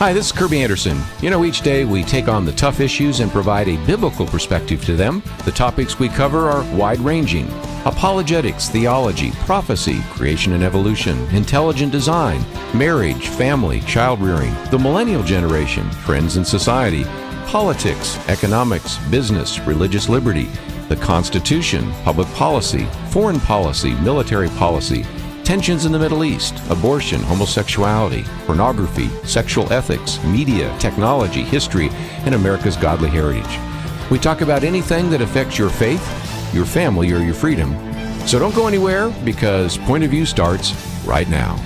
Hi, this is Kerby Anderson. You know, each day we take on the tough issues and provide a biblical perspective to them. The topics we cover are wide-ranging: apologetics, theology, prophecy, creation and evolution, intelligent design, marriage, family, child-rearing, the millennial generation, trends in society, politics, economics, business, religious liberty, the Constitution, public policy, foreign policy, military policy, tensions in the Middle East, abortion, homosexuality, pornography, sexual ethics, media, technology, history, and America's godly heritage. We talk about anything that affects your faith, your family, or your freedom. So don't go anywhere, because Point of View starts right now.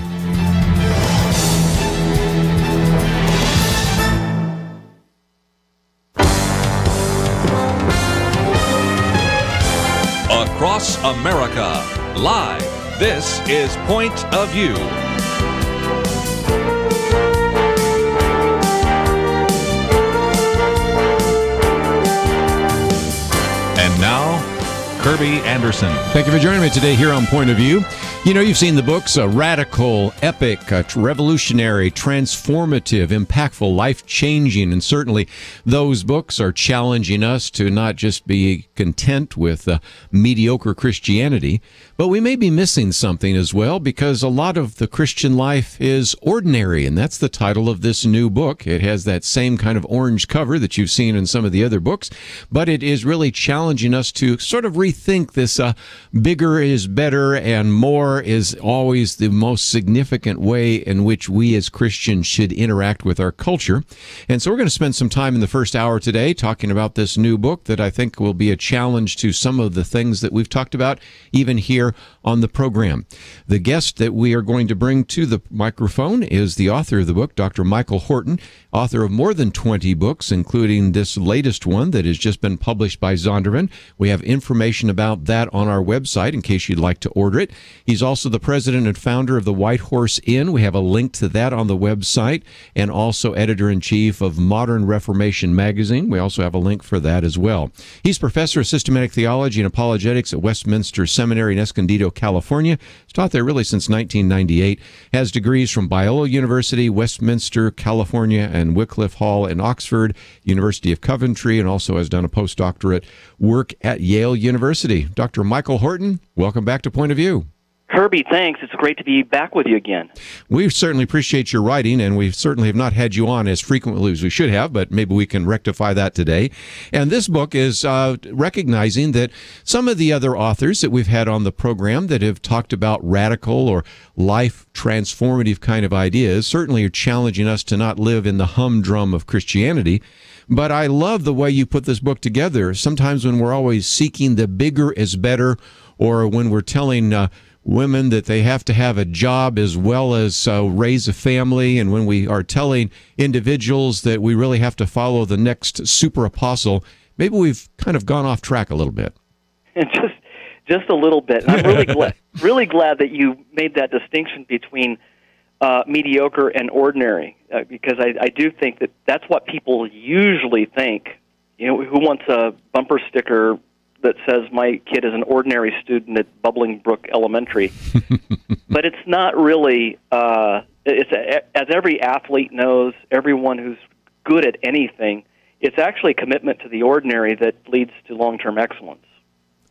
Across America, live. This is Point of View. And now, Kerby Anderson. Thank you for joining me today here on Point of View. You know, you've seen the books, radical, epic, revolutionary, transformative, impactful, life-changing, and certainly those books are challenging us to not just be content with mediocre Christianity, but we may be missing something as well, because a lot of the Christian life is ordinary, and that's the title of this new book. It has that same kind of orange cover that you've seen in some of the other books, but it is really challenging us to sort of rethink this bigger is better and more is always the most significant way in which we as Christians should interact with our culture. And so we're going to spend some time in the first hour today talking about this new book that I think will be a challenge to some of the things that we've talked about even here on the program. The guest that we are going to bring to the microphone is the author of the book, Dr. Michael Horton, author of more than 20 books, including this latest one that has just been published by Zondervan. We have information about that on our website in case you'd like to order it. He's also the president and founder of the White Horse Inn. We have a link to that on the website, and also editor-in-chief of Modern Reformation magazine. We also have a link for that as well. He's professor of systematic theology and apologetics at Westminster Seminary in Escondido, California. He's taught there really since 1998. Has degrees from Biola University, Westminster, California, and Wycliffe Hall in Oxford, University of Coventry, and also has done a postdoctorate work at Yale University. Dr. Michael Horton, welcome back to Point of View. Kerby, thanks. It's great to be back with you again. We certainly appreciate your writing, and we certainly have not had you on as frequently as we should have, but maybe we can rectify that today. And this book is recognizing that some of the other authors that we've had on the program that have talked about radical or life transformative kind of ideas certainly are challenging us to not live in the humdrum of Christianity. But I love the way you put this book together. Sometimes when we're always seeking the bigger is better, or when we're telling women that they have to have a job as well as raise a family, and when we are telling individuals that we really have to follow the next super apostle, maybe we've kind of gone off track a little bit. Just a little bit. And I'm really glad that you made that distinction between mediocre and ordinary, because I do think that that's what people usually think. You know, who wants a bumper sticker that says my kid is an ordinary student at Bubbling Brook Elementary? But it's not really, as every athlete knows, everyone who's good at anything, it's actually a commitment to the ordinary that leads to long-term excellence.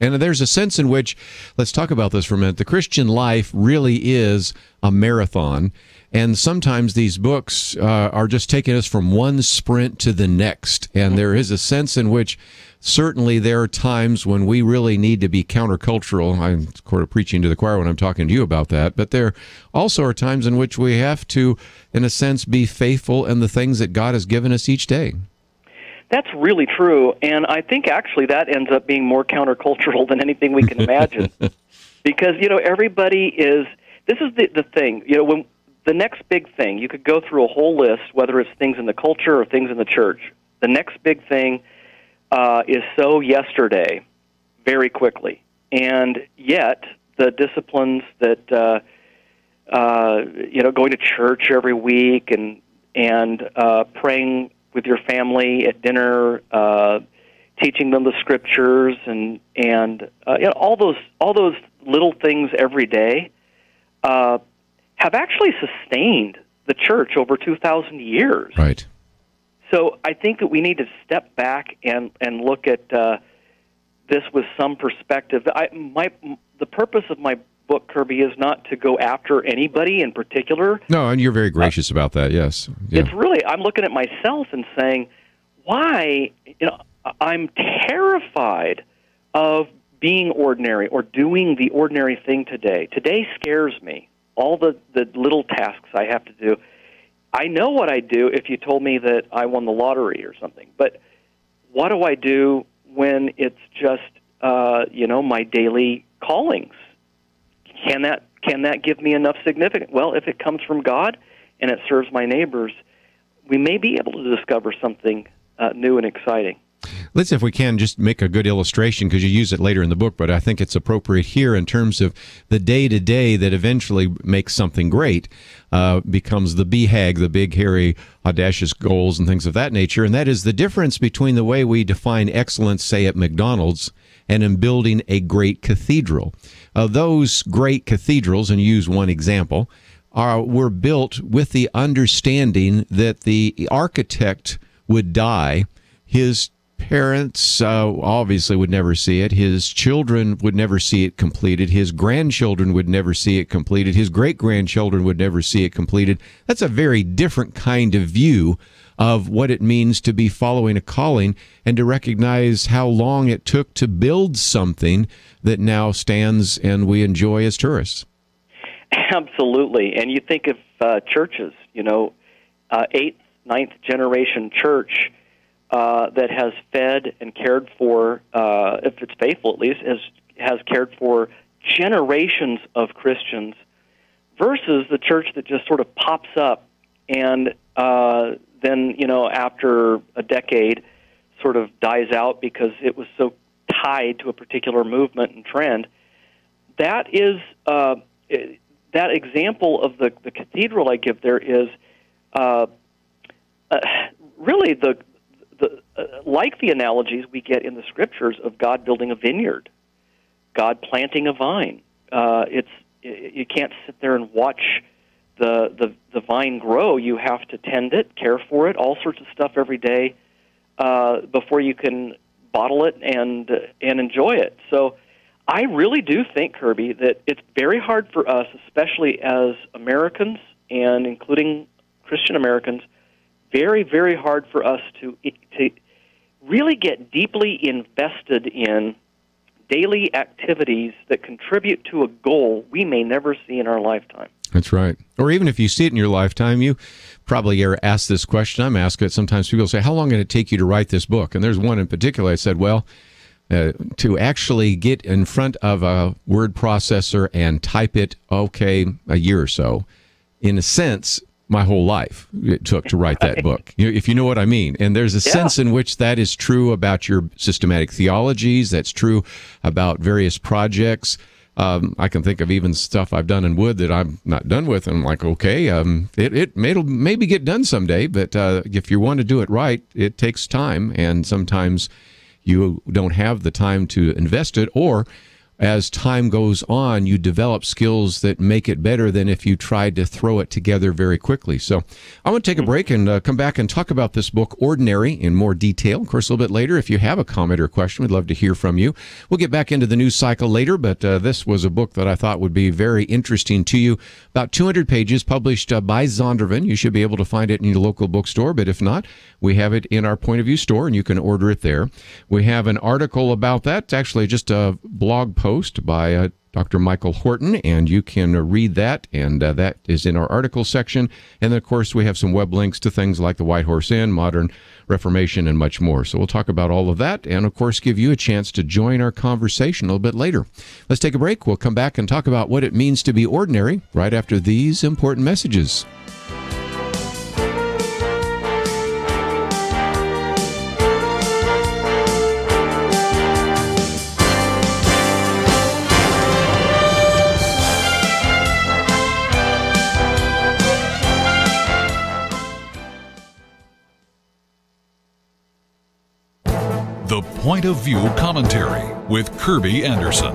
And there's a sense in which, let's talk about this for a minute, the Christian life really is a marathon, and sometimes these books are just taking us from one sprint to the next, and there is a sense in which certainly there are times when we really need to be countercultural. I'm sort of preaching to the choir when I'm talking to you about that, but there also are times in which we have to, in a sense, be faithful in the things that God has given us each day. That's really true, and I think actually that ends up being more countercultural than anything we can imagine. Because, you know, everybody is, this is the thing, you know, when the next big thing, you could go through a whole list, whether it's things in the culture or things in the church. The next big thing is so yesterday, very quickly. And yet, the disciplines that, you know, going to church every week and praying with your family at dinner, teaching them the scriptures, and you know, all those little things every day have actually sustained the church over 2,000 years. Right. So I think that we need to step back and look at this with some perspective. The purpose of my book, Kerby, is not to go after anybody in particular. No, and you're very gracious about that, yes. Yeah. It's really, I'm looking at myself and saying, why, I'm terrified of being ordinary or doing the ordinary thing today. Today scares me. All the little tasks I have to do. I know what I'd do if you told me that I won the lottery or something. But what do I do when it's just, my daily callings? Can that give me enough significance? Well, if it comes from God and it serves my neighbors, we may be able to discover something new and exciting. Let's, if we can, just make a good illustration, because you use it later in the book, but I think it's appropriate here in terms of the day-to-day that eventually makes something great, becomes the BHAG, the big, hairy, audacious goals and things of that nature, and that is the difference between the way we define excellence, say, at McDonald's, and in building a great cathedral. Those great cathedrals, and use one example, were built with the understanding that the architect would die, his parents obviously would never see it. His children would never see it completed. His grandchildren would never see it completed. His great-grandchildren would never see it completed. That's a very different kind of view of what it means to be following a calling and to recognize how long it took to build something that now stands and we enjoy as tourists. Absolutely. And you think of churches, 8th, 9th generation church, that has fed and cared for, if it's faithful at least, has cared for generations of Christians, versus the church that just sort of pops up and then, after a decade sort of dies out because it was so tied to a particular movement and trend. That is, that example of the cathedral I give there is really like the analogies we get in the Scriptures of God building a vineyard, God planting a vine. You can't sit there and watch the vine grow. You have to tend it, care for it, all sorts of stuff every day before you can bottle it and enjoy it. So I really do think, Kerby, that it's very hard for us, especially as Americans and including Christian Americans, very, very hard for us to really get deeply invested in daily activities that contribute to a goal we may never see in our lifetime. That's right. Or even if you see it in your lifetime, you probably are asked this question. I'm asked it. Sometimes people say, how long did it take you to write this book? And there's one in particular. I said, well, to actually get in front of a word processor and type it, a year or so. In a sense, my whole life it took to write that book, if you know what I mean. And there's a sense in which that is true about your systematic theologies. That's true about various projects. I can think of even stuff I've done in wood that I'm not done with. And I'm like, okay, it maybe get done someday. But if you want to do it right, it takes time. And sometimes you don't have the time to invest it, or as time goes on, you develop skills that make it better than if you tried to throw it together very quickly. So I want to take a break and come back and talk about this book, Ordinary, in more detail. Of course, a little bit later, if you have a comment or a question, we'd love to hear from you. We'll get back into the news cycle later, but this was a book that I thought would be very interesting to you. About 200 pages, published by Zondervan. You should be able to find it in your local bookstore, but if not, we have it in our Point of View store, and you can order it there. We have an article about that. It's actually just a blog post by Dr. Michael Horton, and you can read that, and that is in our article section. And then, of course, we have some web links to things like the White Horse Inn, Modern Reformation, and much more. So we'll talk about all of that, and of course give you a chance to join our conversation a little bit later. Let's take a break. We'll come back and talk about what it means to be ordinary right after these important messages. The Point of View Commentary with Kerby Anderson.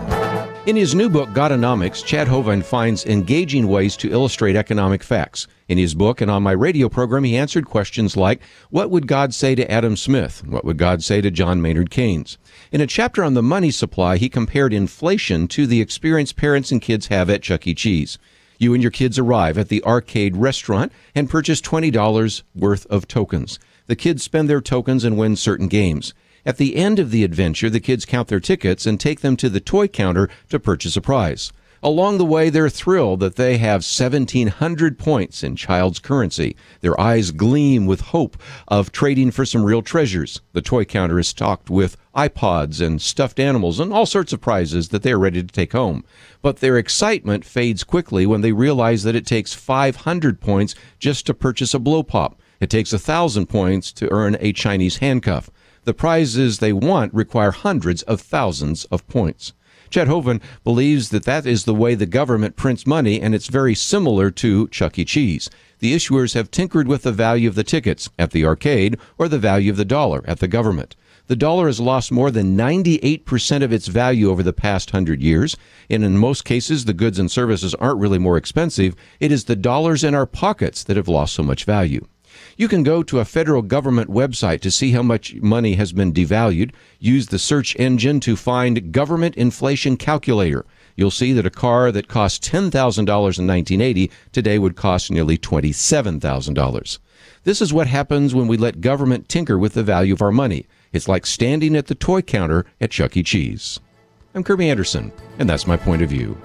In his new book, Godonomics, Chad Hovind finds engaging ways to illustrate economic facts. In his book and on my radio program, he answered questions like, what would God say to Adam Smith? What would God say to John Maynard Keynes? In a chapter on the money supply, he compared inflation to the experience parents and kids have at Chuck E. Cheese. You and your kids arrive at the arcade restaurant and purchase $20 worth of tokens. The kids spend their tokens and win certain games. At the end of the adventure, the kids count their tickets and take them to the toy counter to purchase a prize. Along the way, they're thrilled that they have 1,700 points in child's currency. Their eyes gleam with hope of trading for some real treasures. The toy counter is stocked with iPods and stuffed animals and all sorts of prizes that they are ready to take home. But their excitement fades quickly when they realize that it takes 500 points just to purchase a blow pop. It takes 1,000 points to earn a Chinese handcuff. The prizes they want require hundreds of thousands of points. Chad Hovind believes that that is the way the government prints money, and it's very similar to Chuck E. Cheese. The issuers have tinkered with the value of the tickets at the arcade or the value of the dollar at the government. The dollar has lost more than 98% of its value over the past 100 years, and in most cases, the goods and services aren't really more expensive. It is the dollars in our pockets that have lost so much value. You can go to a federal government website to see how much money has been devalued. Use the search engine to find Government Inflation Calculator. You'll see that a car that cost $10,000 in 1980 today would cost nearly $27,000. This is what happens when we let government tinker with the value of our money. It's like standing at the toy counter at Chuck E. Cheese. I'm Kerby Anderson, and that's my point of view.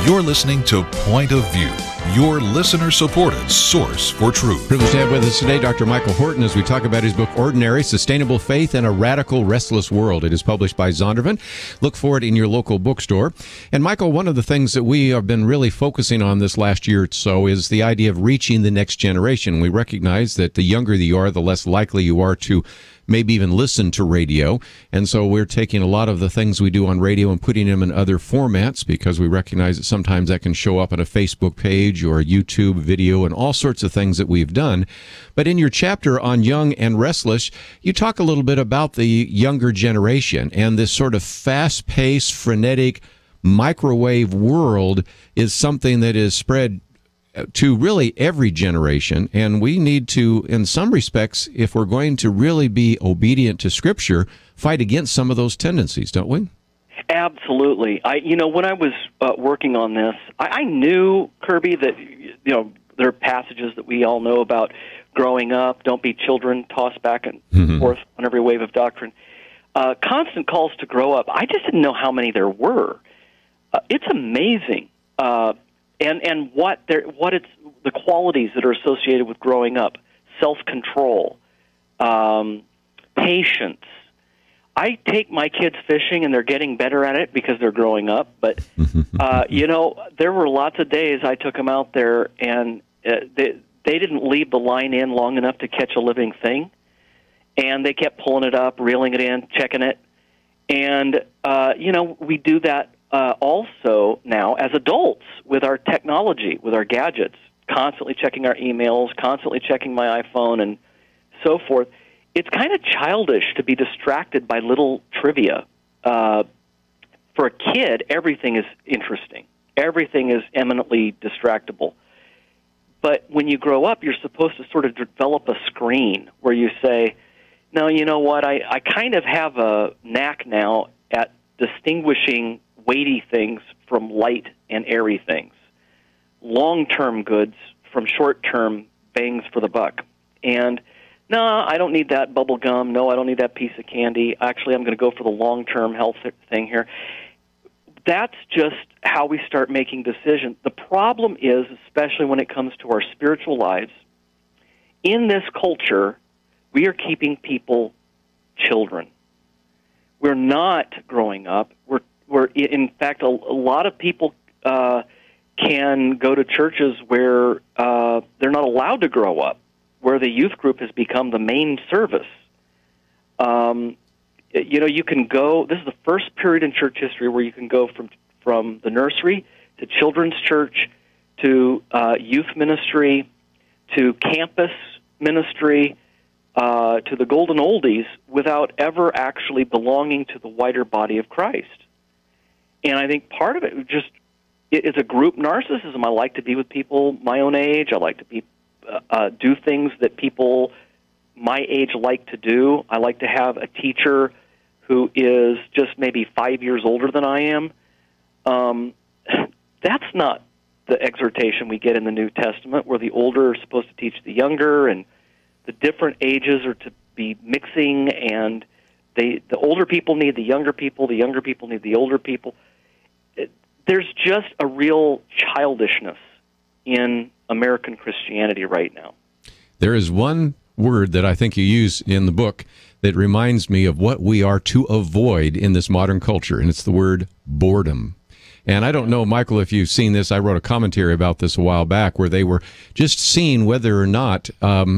You're listening to Point of View, your listener-supported source for truth. Privileged to have with us today Dr. Michael Horton as we talk about his book, Ordinary, Sustainable Faith in a Radical Restless World. It is published by Zondervan. Look for it in your local bookstore. And Michael, one of the things that we have been really focusing on this last year or so is the idea of reaching the next generation. We recognize that the younger you are, the less likely you are to maybe even listen to radio. And so we're taking a lot of the things we do on radio and putting them in other formats because we recognize that sometimes that can show up on a Facebook page or a YouTube video and all sorts of things that we've done. But in your chapter on Young and Restless, you talk a little bit about the younger generation and this sort of fast-paced, frenetic microwave world is something that is spread to really every generation, and we need to, in some respects, if we're going to really be obedient to Scripture, fight against some of those tendencies, don't we? Absolutely. When I was working on this, I knew, Kerby, that there are passages that we all know about growing up. Don't be children, tossed back and forth on every wave of doctrine. Constant calls to grow up. I just didn't know how many there were. It's amazing. And what it's the qualities that are associated with growing up: self-control, patience. I take my kids fishing, and they're getting better at it because they're growing up. But there were lots of days I took them out there, and they didn't leave the line in long enough to catch a living thing, and they kept pulling it up, reeling it in, checking it, and we do that. Also now as adults with our technology, with our gadgets, constantly checking our emails, constantly checking my iPhone and so forth. It's kind of childish to be distracted by little trivia. For a kid, everything is interesting. Everything is eminently distractible. But when you grow up, you're supposed to sort of develop a screen where you say, no, you know what, I kind of have a knack now at distinguishing weighty things from light and airy things, long-term goods from short-term bangs for the buck. And no, I don't need that bubble gum. No, I don't need that piece of candy. Actually, I'm going to go for the long-term health thing here. That's just how we start making decisions. The problem is, especially when it comes to our spiritual lives, in this culture, we are keeping people children. We're not growing up. We're in fact, a lot of people can go to churches where they're not allowed to grow up, where the youth group has become the main service. You can go, this is the first period in church history where you can go from the nursery to children's church to youth ministry to campus ministry to the golden oldies without ever actually belonging to the wider body of Christ. And I think part of it is a group narcissism. I like to be with people my own age. I like to do things that people my age like to do. I like to have a teacher who is just maybe 5 years older than I am. That's not the exhortation we get in the New Testament, where the older are supposed to teach the younger, and the different ages are to be mixing, and the older people need the younger people need the older people. There's just a real childishness in American Christianity right now. There is one word that I think you use in the book that reminds me of what we are to avoid in this modern culture, and it's the word boredom. And I don't know, Michael, if you've seen this. I wrote a commentary about this a while back where they were just seeing whether or not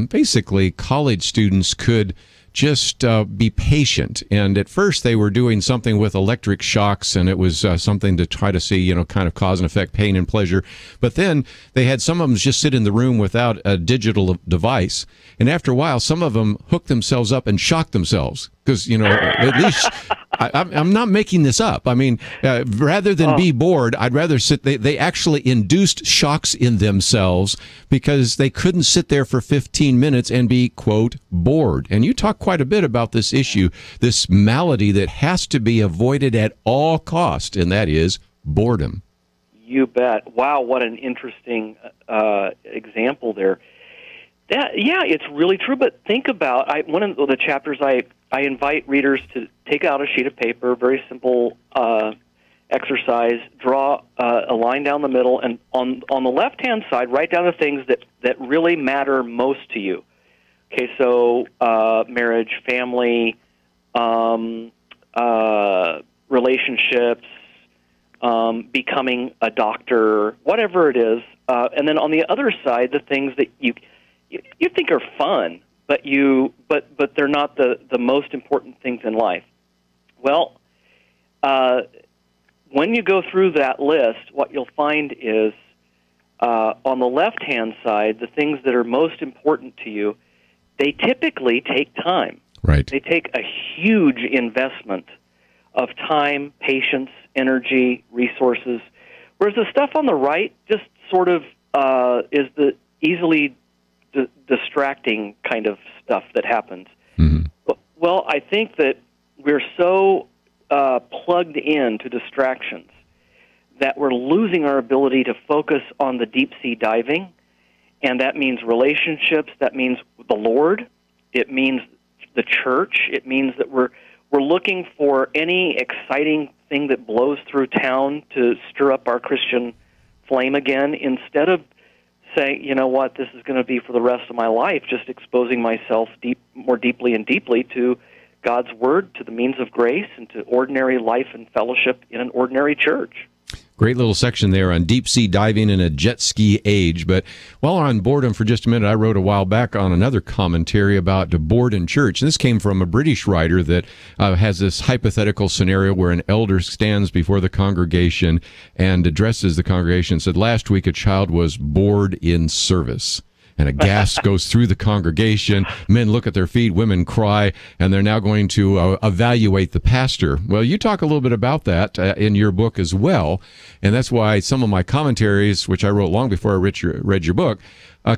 basically college students could just be patient. And at first they were doing something with electric shocks, and it was something to try to see, kind of cause and effect, pain and pleasure. But then they had some of them just sit in the room without a digital device. And after a while, some of them hooked themselves up and shocked themselves. Because, at least I'm not making this up. I mean, rather than be bored, I'd rather sit. They actually induced shocks in themselves because they couldn't sit there for 15 minutes and be, quote, bored. And you talk quite a bit about this issue, this malady that has to be avoided at all cost, and that is boredom. You bet. Wow, what an interesting example there. It's really true, but think about, one of the chapters I invite readers to take out a sheet of paper, very simple exercise, draw a line down the middle, and on the left-hand side, write down the things that really matter most to you. Okay, so marriage, family, relationships, becoming a doctor, whatever it is. And then on the other side, the things that you think are fun, but they're not the most important things in life. Well, when you go through that list, what you'll find is on the left-hand side, the things that are most important to you, they typically take time. Right. They take a huge investment of time, patience, energy, resources, whereas the stuff on the right just sort of is the easily distracting kind of stuff that happens. Mm-hmm. Well, I think that we're so plugged in to distractions that we're losing our ability to focus on the deep-sea diving, and that means relationships, that means the Lord, it means the church, it means that we're looking for any exciting thing that blows through town to stir up our Christian flame again, instead of saying, you know what, this is going to be for the rest of my life, just exposing myself more deeply and deeply to God's Word, to the means of grace, and to ordinary life and fellowship in an ordinary church. Great little section there on deep-sea diving in a jet ski age. But while we're on boredom for just a minute, I wrote a while back on another commentary about bored in church. And this came from a British writer that has this hypothetical scenario where an elder stands before the congregation and addresses the congregation and said, last week a child was bored in service. And a gasp goes through the congregation. Men look at their feet, women cry, and they're now going to evaluate the pastor. Well, you talk a little bit about that in your book as well, and that's why some of my commentaries, which I wrote long before I read your book,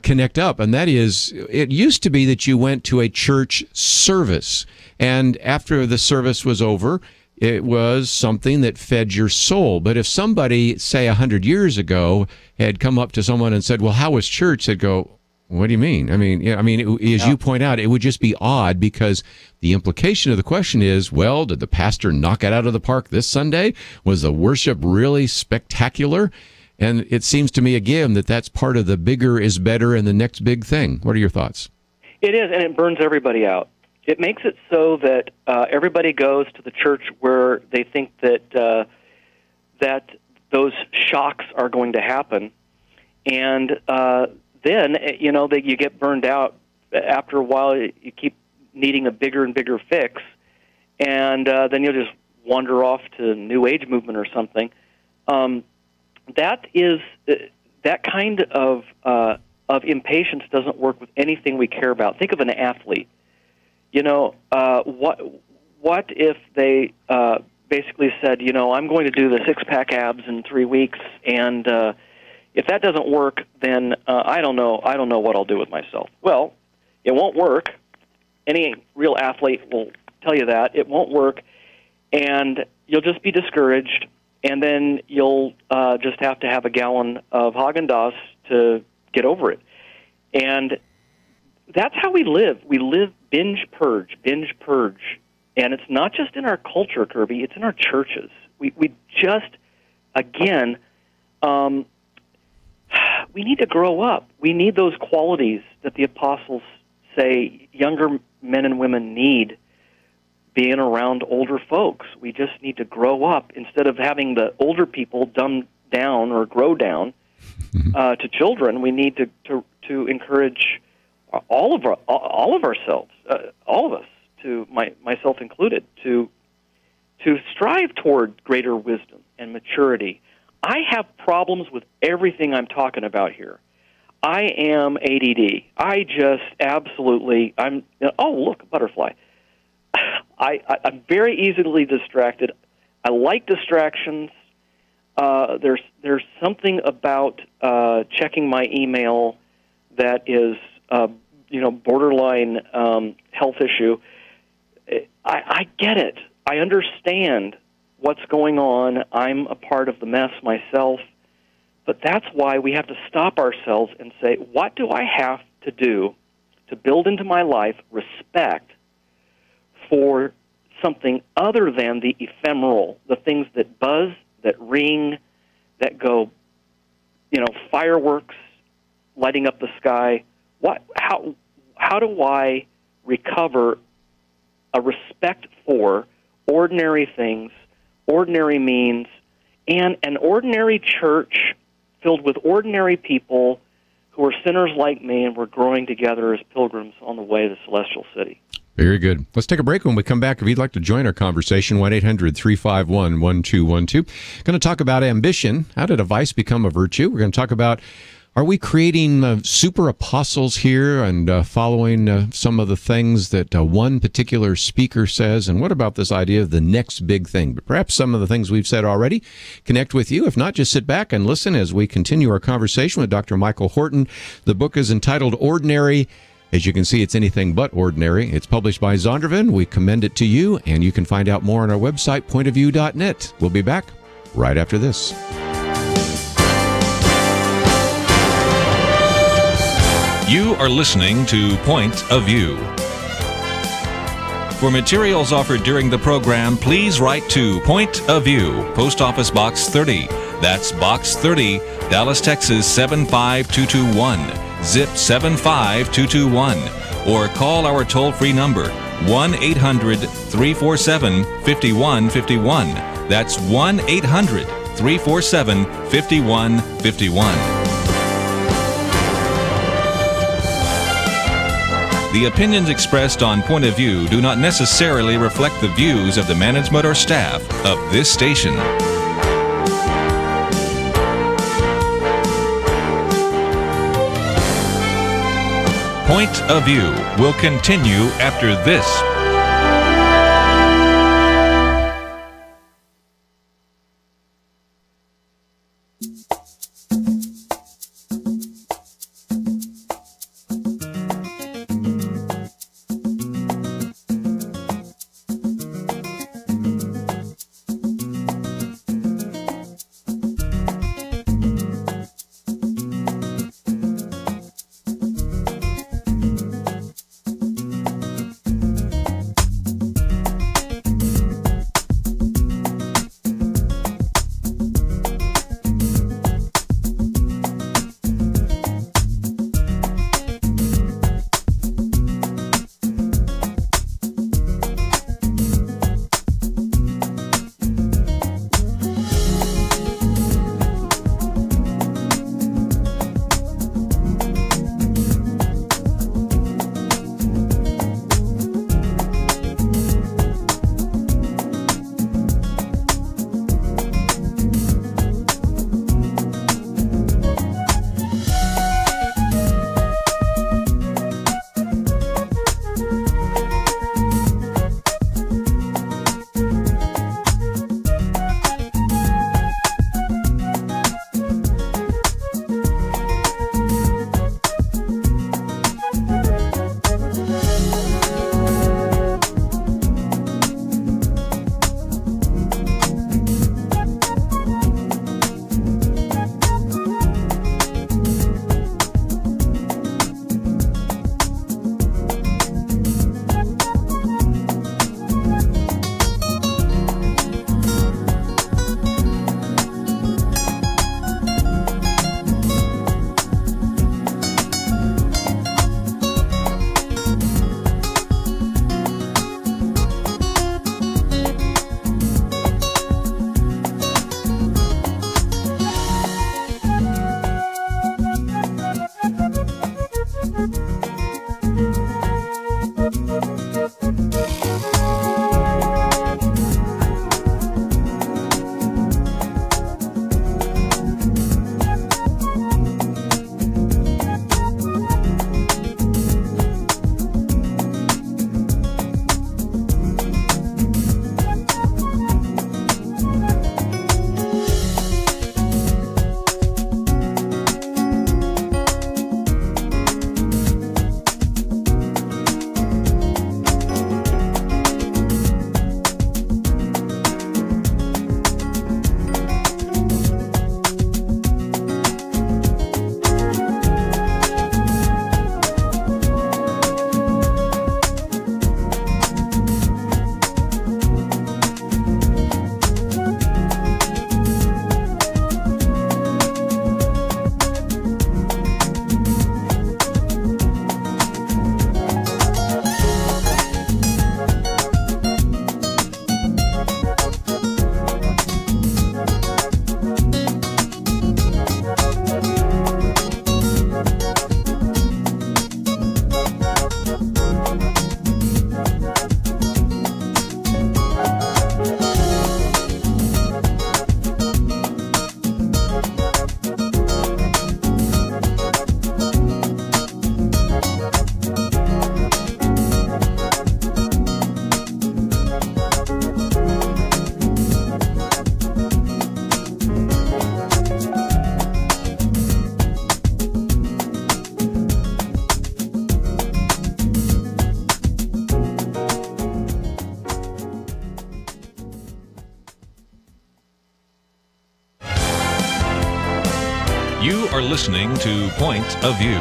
connect up, and that is, it used to be that you went to a church service, and after the service was over, it was something that fed your soul. But if somebody, say 100 years ago, had come up to someone and said, well, how was church? They'd go, what do you mean? As you point out, it would just be odd, because the implication of the question is, well, did the pastor knock it out of the park this Sunday? Was the worship really spectacular? And it seems to me, again, that that's part of the bigger is better and the next big thing. What are your thoughts? It is, and it burns everybody out. It makes it so that everybody goes to the church where they think that that those shocks are going to happen, and then you get burned out. After a while, you keep needing a bigger and bigger fix, and then you'll just wander off to New Age movement or something. That kind of impatience doesn't work with anything we care about. Think of an athlete. What if they basically said, I'm going to do the six-pack abs in 3 weeks, and if that doesn't work, then I don't know what I'll do with myself. Well, it won't work. Any real athlete will tell you that. It won't work, and you'll just be discouraged, and then you'll just have to have a gallon of Haagen-Dazs to get over it. And that's how we live. We live binge purge. And it's not just in our culture, Kerby, it's in our churches. We just, again, we need to grow up. We need those qualities that the apostles say younger men and women need, being around older folks. We just need to grow up instead of having the older people dumb down or grow down to children. We need to encourage all of ourselves, all of us, to myself included, to strive toward greater wisdom and maturity. I have problems with everything I'm talking about here. I am ADD. I just absolutely, oh, look, a butterfly. I'm very easily distracted. I like distractions. There's something about checking my email that is borderline health issue. I get it. I understand what's going on. I'm a part of the mess myself. But that's why we have to stop ourselves and say, what do I have to do to build into my life respect for something other than the ephemeral, the things that buzz, that ring, that go, fireworks lighting up the sky. How do I recover a respect for ordinary things, ordinary means, and an ordinary church filled with ordinary people who are sinners like me, and we're growing together as pilgrims on the way to the celestial city? Very good. Let's take a break. When we come back, if you'd like to join our conversation, 1-800-351-1212. Going to talk about ambition. How did a vice become a virtue? We're going to talk about, are we creating super apostles here and following some of the things that one particular speaker says? And what about this idea of the next big thing? But perhaps some of the things we've said already connect with you. If not, just sit back and listen as we continue our conversation with Dr. Michael Horton. The book is entitled Ordinary. As you can see, it's anything but ordinary. It's published by Zondervan. We commend it to you, and you can find out more on our website, pointofview.net. We'll be back right after this. You are listening to Point of View. For materials offered during the program, please write to Point of View, Post Office Box 30. That's Box 30, Dallas, Texas 75221. Zip 75221, or call our toll-free number 1-800-347-5151. That's 1-800-347-5151. The opinions expressed on Point of View do not necessarily reflect the views of the management or staff of this station. Point of View will continue after this. You are listening to Point of View.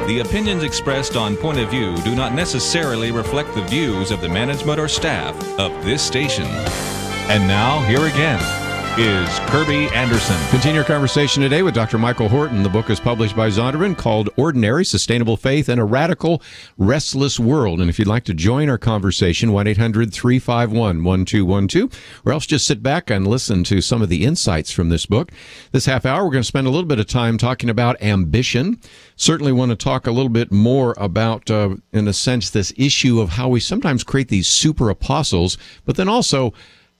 The opinions expressed on Point of View do not necessarily reflect the views of the management or staff of this station. And now, here again is Kerby Anderson. Continue our conversation today with Dr. Michael Horton. The book is published by Zondervan called Ordinary, Sustainable Faith in a Radical, Restless World. And if you'd like to join our conversation, 1-800-351-1212, or else just sit back and listen to some of the insights from this book. This half hour, we're going to spend a little bit of time talking about ambition. Certainly want to talk a little bit more about, in a sense, this issue of how we sometimes create these super apostles, but then also,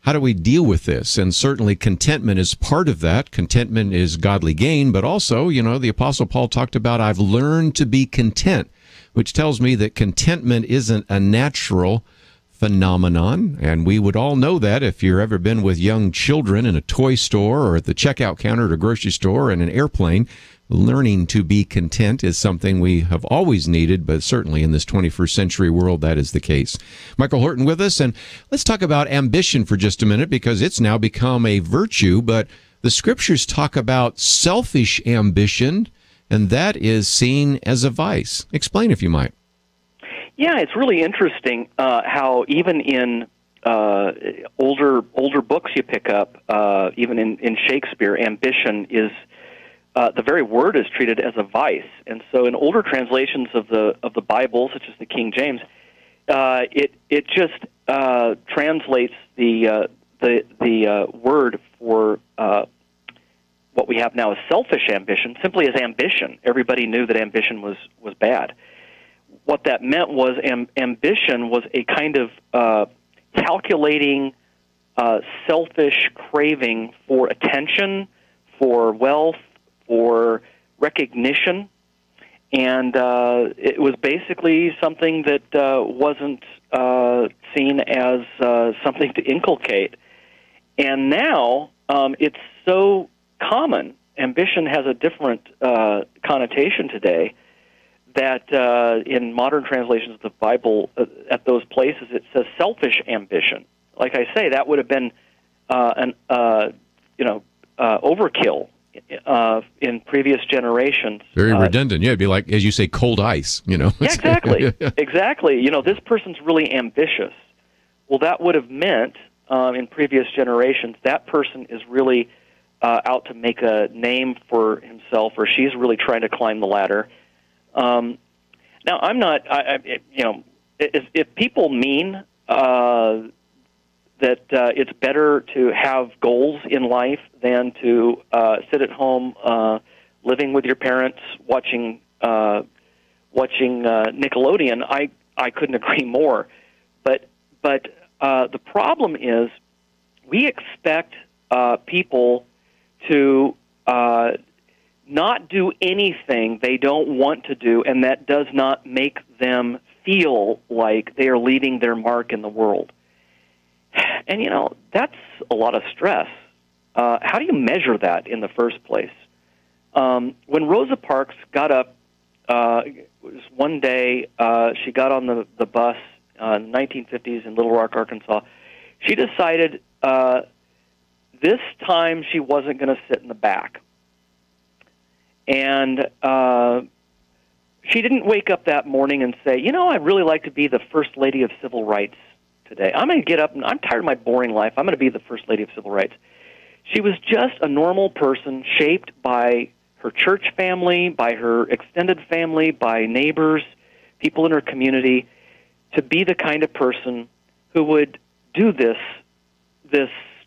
how do we deal with this? And certainly contentment is part of that. Contentment is godly gain, but also, you know, the Apostle Paul talked about, I've learned to be content, which tells me that contentment isn't a natural phenomenon. And we would all know that if you've ever been with young children in a toy store or at the checkout counter at a grocery store or in an airplane. Learning to be content is something we have always needed, but certainly in this 21st century world, that is the case. Michael Horton with us, and let's talk about ambition for just a minute, because it's now become a virtue, but the scriptures talk about selfish ambition, and that is seen as a vice. Explain, if you might. Yeah, it's really interesting how even in older books you pick up, even in Shakespeare, ambition is the very word is treated as a vice. And so in older translations of the Bible, such as the King James, it just translates the word for what we have now as selfish ambition simply as ambition. Everybody knew that ambition was bad. What that meant was ambition was a kind of calculating, selfish craving for attention, for wealth, for recognition, and it was basically something that wasn't seen as something to inculcate. And now it's so common. Ambition has a different connotation today that in modern translations of the Bible, at those places, it says selfish ambition. Like I say, that would have been overkill in previous generations. Very redundant. Yeah, it'd be like, as you say, cold ice, you know. Yeah, exactly. Exactly. You know, this person's really ambitious. Well, that would have meant, in previous generations, that person is really out to make a name for himself, or she's really trying to climb the ladder. Now, I'm not, if people mean that it's better to have goals in life than to sit at home living with your parents watching Nickelodeon, I couldn't agree more. But the problem is we expect people to not do anything they don't want to do, and that does not make them feel like they are leaving their mark in the world. And, you know, that's a lot of stress. How do you measure that in the first place? When Rosa Parks got up, it was one day, she got on the bus in the 1950s in Little Rock, Arkansas. She decided this time she wasn't going to sit in the back. And she didn't wake up that morning and say, you know, I'd really like to be the First Lady of Civil Rights today. I'm going to get up, and I'm tired of my boring life. I'm going to be the First Lady of Civil Rights. She was just a normal person shaped by her church family, by her extended family, by neighbors, people in her community, to be the kind of person who would do this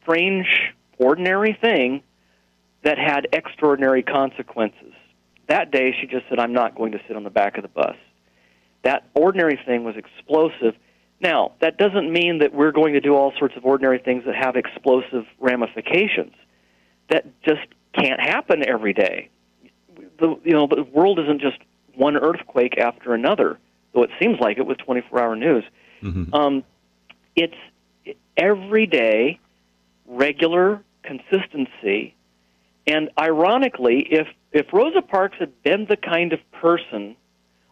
strange, ordinary thing that had extraordinary consequences. That day, she just said, I'm not going to sit on the back of the bus. That ordinary thing was explosive. Now, that doesn't mean that we're going to do all sorts of ordinary things that have explosive ramifications. That just can't happen every day. The world isn't just one earthquake after another, though it seems like it with 24-hour news. Mm-hmm. It's everyday, regular consistency. And ironically, if Rosa Parks had been the kind of person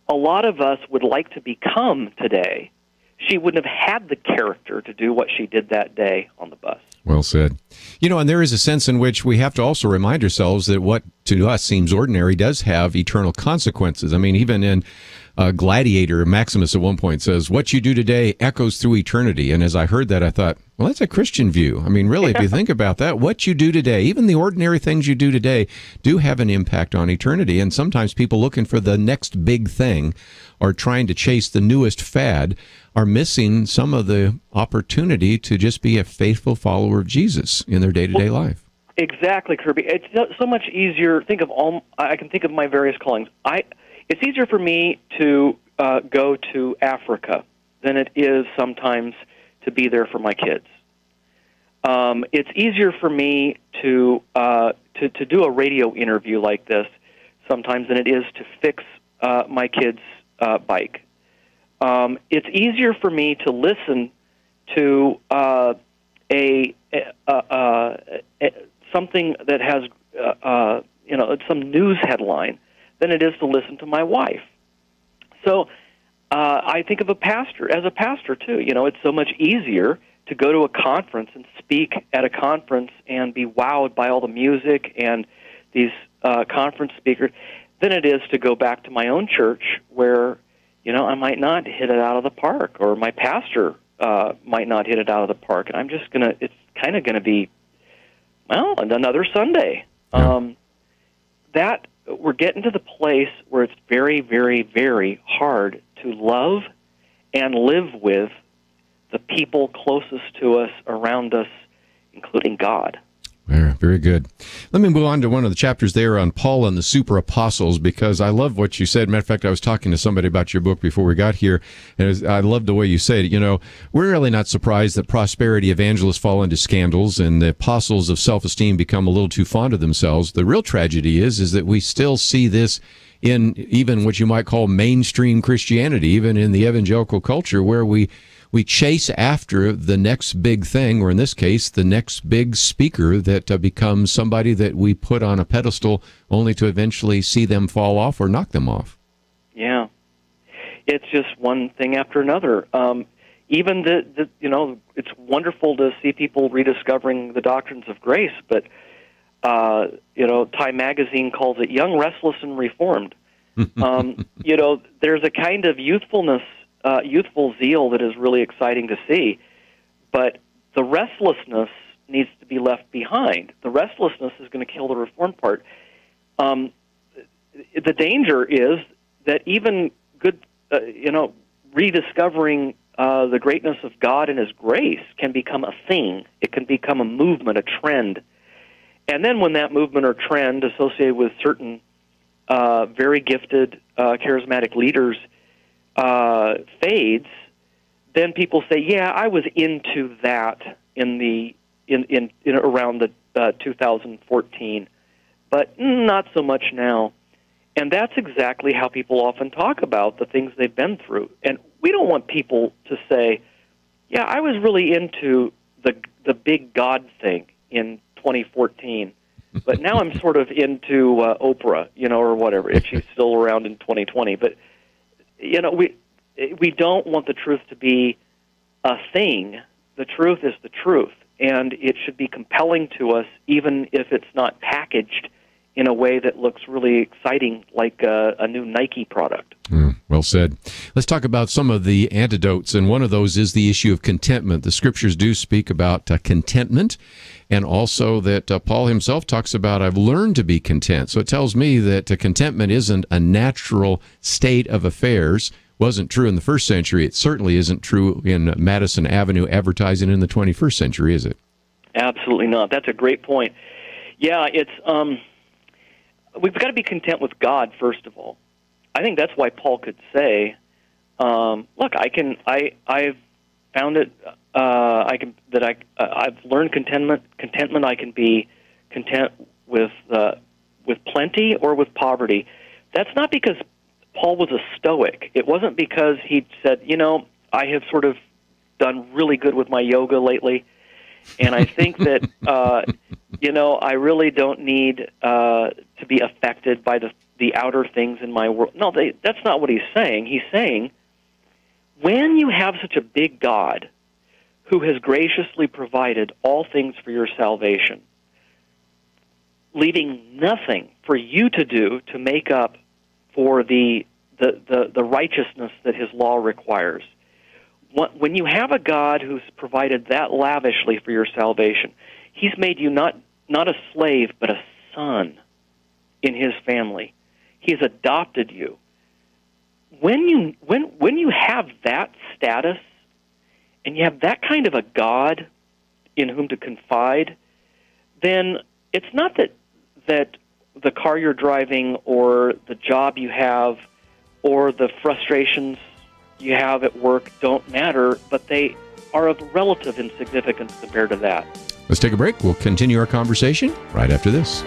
a lot of us would like to become today, she wouldn't have had the character to do what she did that day on the bus. Well said. And there is a sense in which we have to also remind ourselves that what to us seems ordinary does have eternal consequences. I mean, even in Gladiator, Maximus at one point says, what you do today echoes through eternity. And as I heard that, I thought, well, that's a Christian view. I mean, really, if you think about that, what you do today, even the ordinary things you do today, do have an impact on eternity. And sometimes people looking for the next big thing or trying to chase the newest fad are missing some of the opportunity to just be a faithful follower of Jesus in their day-to-day life. Exactly, Kerby. It's so much easier. I can think of my various callings. It's easier for me to go to Africa than it is sometimes to be there for my kids. It's easier for me to do a radio interview like this sometimes than it is to fix my kids' bike. It's easier for me to listen to something that has some news headline than it is to listen to my wife. So I think of a pastor too. It's so much easier to go to a conference and speak at a conference and be wowed by all the music and these conference speakers than it is to go back to my own church where I might not hit it out of the park, or my pastor might not hit it out of the park, and it's kind of going to be, well, another Sunday. That we're getting to the place where it's very, very, very hard to love and live with the people closest to us, around us, including God. Very, very good. Let me move on to one of the chapters there on Paul and the super apostles, because I love what you said. Matter of fact, I was talking to somebody about your book before we got here, and I love the way you said it. We're really not surprised that prosperity evangelists fall into scandals and the apostles of self-esteem become a little too fond of themselves. The real tragedy is that we still see this in even what you might call mainstream Christianity, even in the evangelical culture, where we chase after the next big thing, or in this case, the next big speaker that becomes somebody that we put on a pedestal only to eventually see them fall off or knock them off. Yeah. It's just one thing after another. Even it's wonderful to see people rediscovering the doctrines of grace, but, Time Magazine calls it young, restless, and reformed. There's a kind of youthful zeal that is really exciting to see, but the restlessness needs to be left behind. The restlessness is going to kill the reform part. The danger is that even good, rediscovering the greatness of God and His grace can become a thing. It can become a movement, a trend. And then when that movement or trend associated with certain very gifted, charismatic leaders fades, then people say, "Yeah, I was into that in around the 2014, but not so much now." And that's exactly how people often talk about the things they've been through. And we don't want people to say, "Yeah, I was really into the big God thing in 2014, but now I'm sort of into Oprah, or whatever, if she's still around in 2020." But we don't want the truth to be a thing. The truth is the truth, and it should be compelling to us, even if it's not packaged in a way that looks really exciting, like a new Nike product. Well said. Let's talk about some of the antidotes, and one of those is the issue of contentment. The Scriptures do speak about contentment, and also that Paul himself talks about, I've learned to be content. So it tells me that contentment isn't a natural state of affairs. Wasn't true in the first century. It certainly isn't true in Madison Avenue advertising in the 21st century, is it? Absolutely not. That's a great point. Yeah, it's we've got to be content with God, first of all. I think that's why Paul could say, "Look, I've found it. I've learned contentment. Contentment. I can be content with plenty or with poverty." That's not because Paul was a Stoic. It wasn't because he said, "I have sort of done really good with my yoga lately, and I think that I really don't need to be affected by the outer things in my world." No, that's not what he's saying. He's saying, when you have such a big God who has graciously provided all things for your salvation, leaving nothing for you to do to make up for the righteousness that his law requires. When you have a God who's provided that lavishly for your salvation, he's made you not a slave, but a son in his family. He has adopted you. When you have that status, and you have that kind of a God in whom to confide, then it's not that the car you're driving or the job you have or the frustrations you have at work don't matter, but they are of relative insignificance compared to that. Let's take a break. We'll continue our conversation right after this.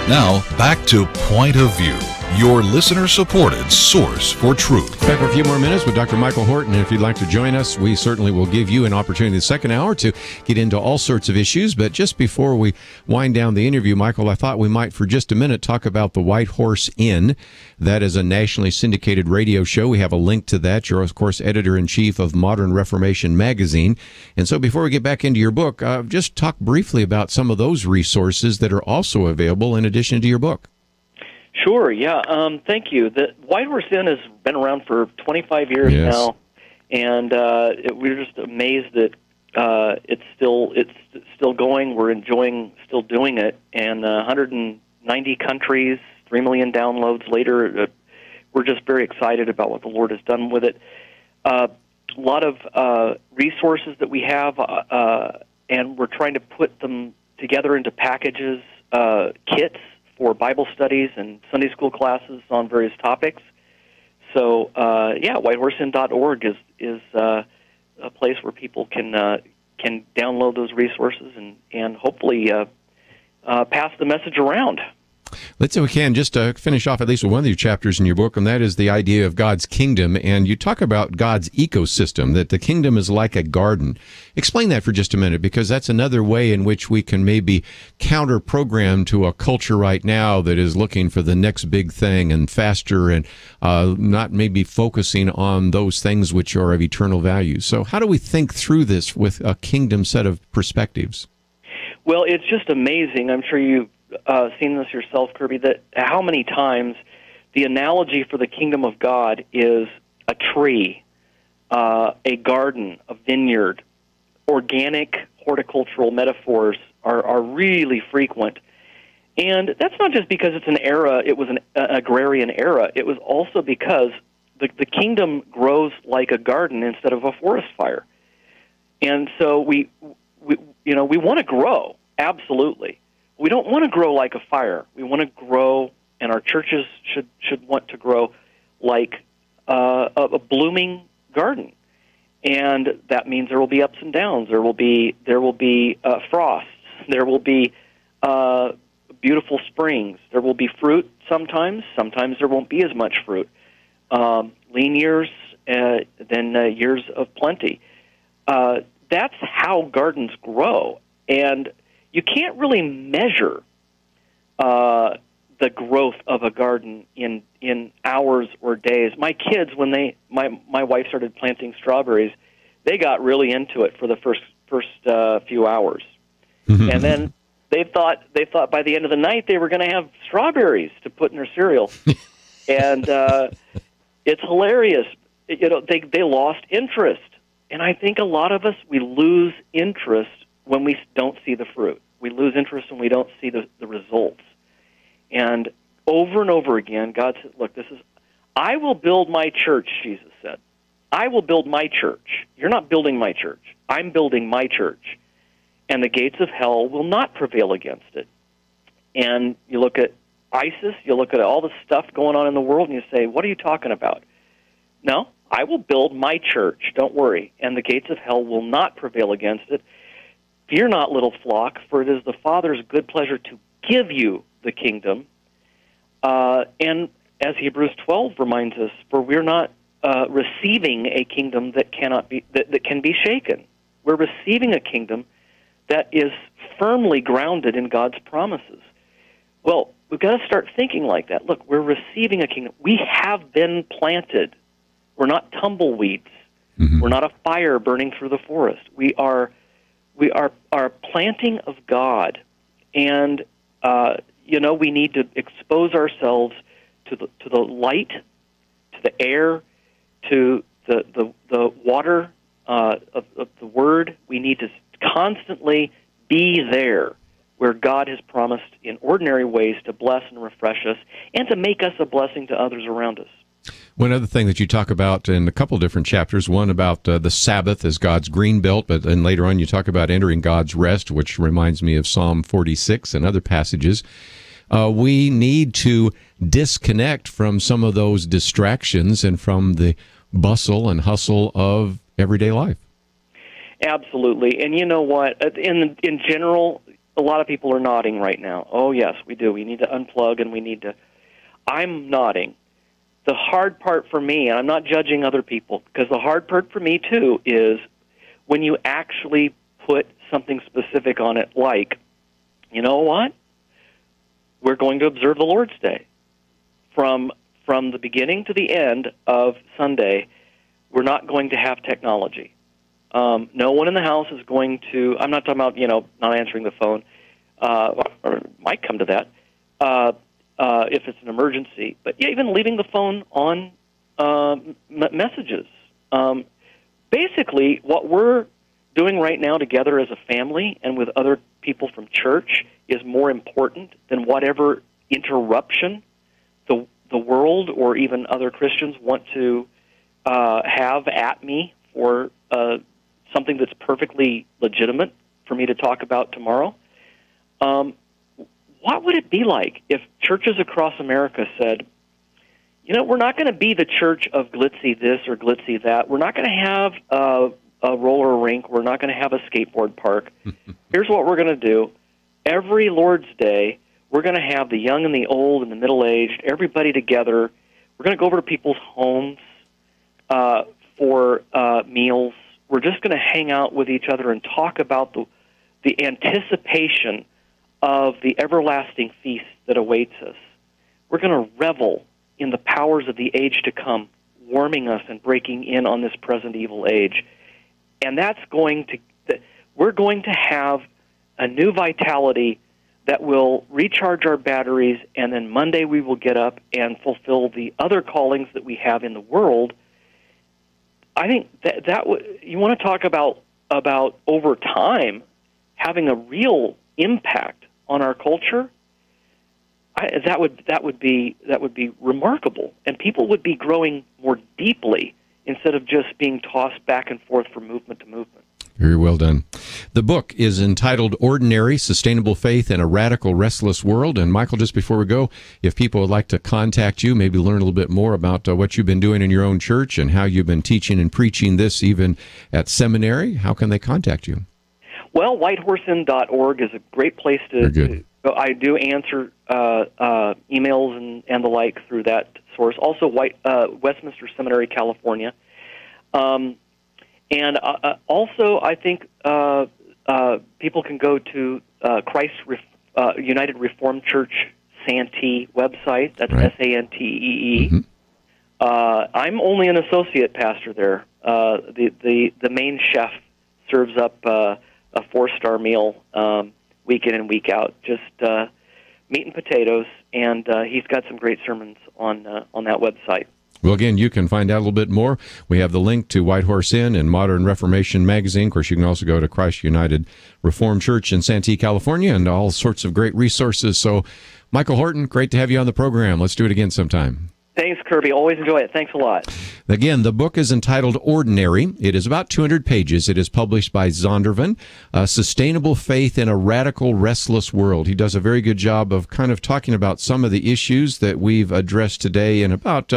Now, back to Point of View, your listener-supported source for truth. Back for a few more minutes with Dr. Michael Horton. And if you'd like to join us, we certainly will give you an opportunity in the second hour to get into all sorts of issues. But just before we wind down the interview, Michael, I thought we might for just a minute talk about the White Horse Inn. That is a nationally syndicated radio show. We have a link to that. You're, of course, editor-in-chief of Modern Reformation magazine. And so before we get back into your book, just talk briefly about some of those resources that are also available in addition to your book. Sure, yeah. Thank you. The White Horse Inn has been around for 25 years now, and we're just amazed that it's still going. We're enjoying still doing it, and 190 countries, 3 million downloads later. We're just very excited about what the Lord has done with it. lot of resources that we have, and we're trying to put them together into packages, kits for Bible studies and Sunday school classes on various topics. So, whitehorseinn.org is a place where people can download those resources and hopefully pass the message around. Let's see if we can just finish off at least with one of your chapters in your book, and that is the idea of God's kingdom. And you talk about God's ecosystem, that the kingdom is like a garden. Explain that for just a minute, because that's another way in which we can maybe counter-program to a culture right now that is looking for the next big thing and faster, and not maybe focusing on those things which are of eternal value. So how do we think through this with a kingdom set of perspectives? Well, it's just amazing. I'm sure you've seen this yourself, Kerby, that how many times the analogy for the kingdom of God is a tree, a garden, a vineyard. Organic horticultural metaphors are really frequent. And that's not just because it's an era, it was an agrarian era. It was also because the kingdom grows like a garden instead of a forest fire. And so we want to grow, absolutely. We don't want to grow like a fire. We want to grow, and our churches should want to grow like a blooming garden. And that means there will be ups and downs. There will be frosts. There will be beautiful springs. There will be fruit sometimes. Sometimes there won't be as much fruit. Lean years, then years of plenty. That's how gardens grow. And you can't really measure the growth of a garden in hours or days. My kids, when my wife started planting strawberries, they got really into it for the first few hours, and then they thought by the end of the night they were going to have strawberries to put in their cereal, and it's hilarious. They lost interest, and I think a lot of us, we lose interest when we don't see the fruit. We lose interest when we don't see the results. And over again, God said, look, I will build my church, Jesus said. I will build my church. You're not building my church. I'm building my church. And the gates of hell will not prevail against it. And you look at ISIS, you look at all the stuff going on in the world, and you say, what are you talking about? No, I will build my church, don't worry, and the gates of hell will not prevail against it. Fear not, little flock, for it is the Father's good pleasure to give you the kingdom. And as Hebrews 12 reminds us, for we're not receiving a kingdom that can be shaken. We're receiving a kingdom that is firmly grounded in God's promises. Well, we've got to start thinking like that. Look, we're receiving a kingdom. We have been planted. We're not tumbleweeds. Mm-hmm. We're not a fire burning through the forest. We are planting of God, and we need to expose ourselves to the light, to the air, to the water of the Word. We need to constantly be there where God has promised in ordinary ways to bless and refresh us and to make us a blessing to others around us. One other thing that you talk about in a couple of different chapters, one about the Sabbath as God's green belt, but then later on you talk about entering God's rest, which reminds me of Psalm 46 and other passages. We need to disconnect from some of those distractions and from the bustle and hustle of everyday life. Absolutely. And you know what? In general, a lot of people are nodding right now. Oh, yes, we do. We need to unplug and we need to... I'm nodding. The hard part for me, and I'm not judging other people, because the hard part for me, too, is when you actually put something specific on it, like, you know what? We're going to observe the Lord's Day. From the beginning to the end of Sunday, we're not going to have technology. No one in the house is going to, I'm not talking about, not answering the phone, or it might come to that, if it's an emergency. But yeah, even leaving the phone on messages. Basically, what we're doing right now together as a family and with other people from church is more important than whatever interruption the world or even other Christians want to have at me for something that's perfectly legitimate for me to talk about tomorrow. What would it be like if churches across America said, you know, we're not going to be the church of glitzy this or glitzy that. We're not going to have a roller rink. We're not going to have a skateboard park. Here's what we're going to do. Every Lord's Day, we're going to have the young and the old and the middle-aged, everybody together. We're going to go over to people's homes for meals. We're just going to hang out with each other and talk about the anticipation of the everlasting feast that awaits us. We're going to revel in the powers of the age to come, warming us and breaking in on this present evil age. And we're going to have a new vitality that will recharge our batteries, and then Monday we will get up and fulfill the other callings that we have in the world. I think you want to talk about over time having a real impact on our culture. That would be remarkable, and people would be growing more deeply instead of just being tossed back and forth from movement to movement. Very well done. The book is entitled Ordinary, Sustainable Faith in a Radical, Restless World. And Michael, just before we go, if people would like to contact you, maybe learn a little bit more about what you've been doing in your own church and how you've been teaching and preaching this even at seminary, how can they contact you? Well, whitehorsein.org is a great place to go. I do answer emails and the like through that source. Also, Westminster Seminary, California. And also, I think people can go to Christ United Reformed Church Santee website. That's right. Santee. Mm-hmm. I'm only an associate pastor there. The main chef serves up a 4-star meal week in and week out, just meat and potatoes, and he's got some great sermons on that website. Well, again, you can find out a little bit more. We have the link to White Horse Inn and Modern Reformation Magazine. Of course, you can also go to Christ United Reformed Church in Santee, California, and all sorts of great resources. So, Michael Horton, great to have you on the program. Let's do it again sometime. Thanks, Kerby. Always enjoy it. Thanks a lot. Again, the book is entitled Ordinary. It is about 200 pages. It is published by Zondervan, Sustainable Faith in a Radical, Restless World. He does a very good job of kind of talking about some of the issues that we've addressed today in about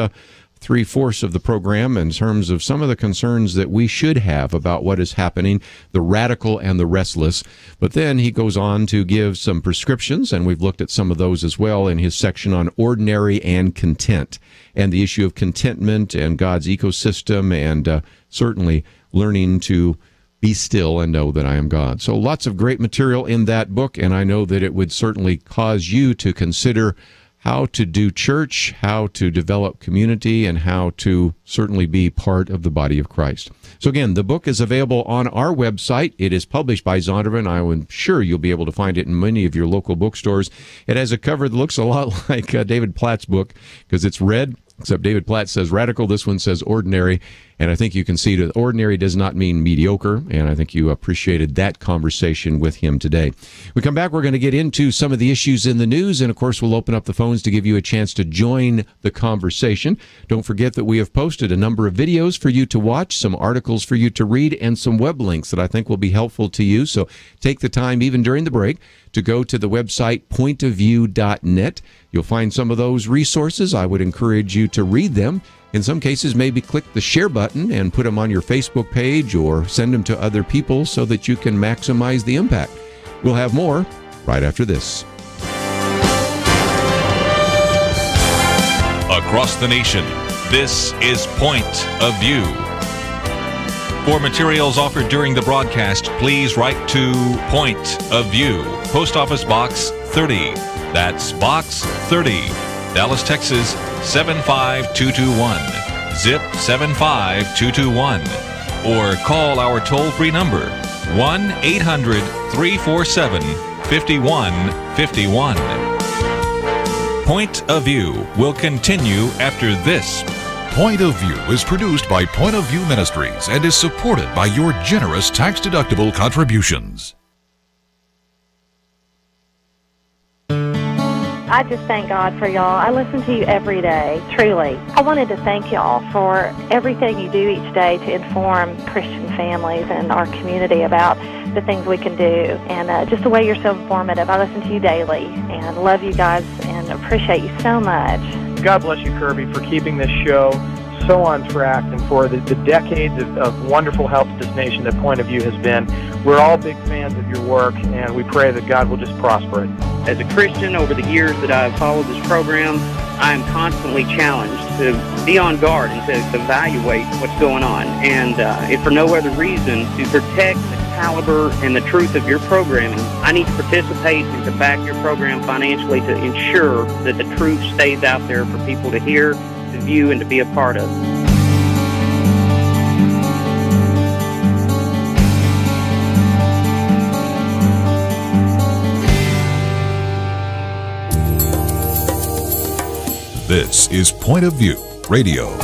3/4 of the program in terms of some of the concerns that we should have about what is happening, the radical and the restless. But then he goes on to give some prescriptions, and we've looked at some of those as well in his section on ordinary and content, and the issue of contentment and God's ecosystem, and certainly learning to be still and know that I am God. So lots of great material in that book, and I know that it would certainly cause you to consider how to do church, how to develop community, and how to certainly be part of the body of Christ. So again, the book is available on our website. It is published by Zondervan. I'm sure you'll be able to find it in many of your local bookstores. It has a cover that looks a lot like David Platt's book because it's red, except David Platt says radical. This one says ordinary. And I think you can see that ordinary does not mean mediocre, and I think you appreciated that conversation with him today. We come back, we're going to get into some of the issues in the news, and of course we'll open up the phones to give you a chance to join the conversation. Don't forget that we have posted a number of videos for you to watch, some articles for you to read, and some web links that I think will be helpful to you. So take the time, even during the break, to go to the website pointofview.net. You'll find some of those resources. I would encourage you to read them. In some cases, maybe click the share button and put them on your Facebook page or send them to other people so that you can maximize the impact. We'll have more right after this. Across the nation, this is Point of View. For materials offered during the broadcast, please write to Point of View, Post Office Box 30. That's Box 30, Dallas, Texas 75221, zip 75221, or call our toll-free number 1-800-347-5151. Point of View will continue after this. Point of View is produced by Point of View Ministries and is supported by your generous tax-deductible contributions. I just thank God for y'all. I listen to you every day, truly. I wanted to thank y'all for everything you do each day to inform Christian families and our community about the things we can do, and just the way you're so informative. I listen to you daily and love you guys and appreciate you so much. God bless you, Kerby, for keeping this show so on track and for the decades of wonderful help to this nation that Point of View has been. We're all big fans of your work, and we pray that God will just prosper it. As a Christian, over the years that I've followed this program, I am constantly challenged to be on guard and to evaluate what's going on. And if for no other reason, to protect the caliber and the truth of your programming, I need to participate and to back your program financially to ensure that the truth stays out there for people to hear, to view, and to be a part of. This is Point of View Radio.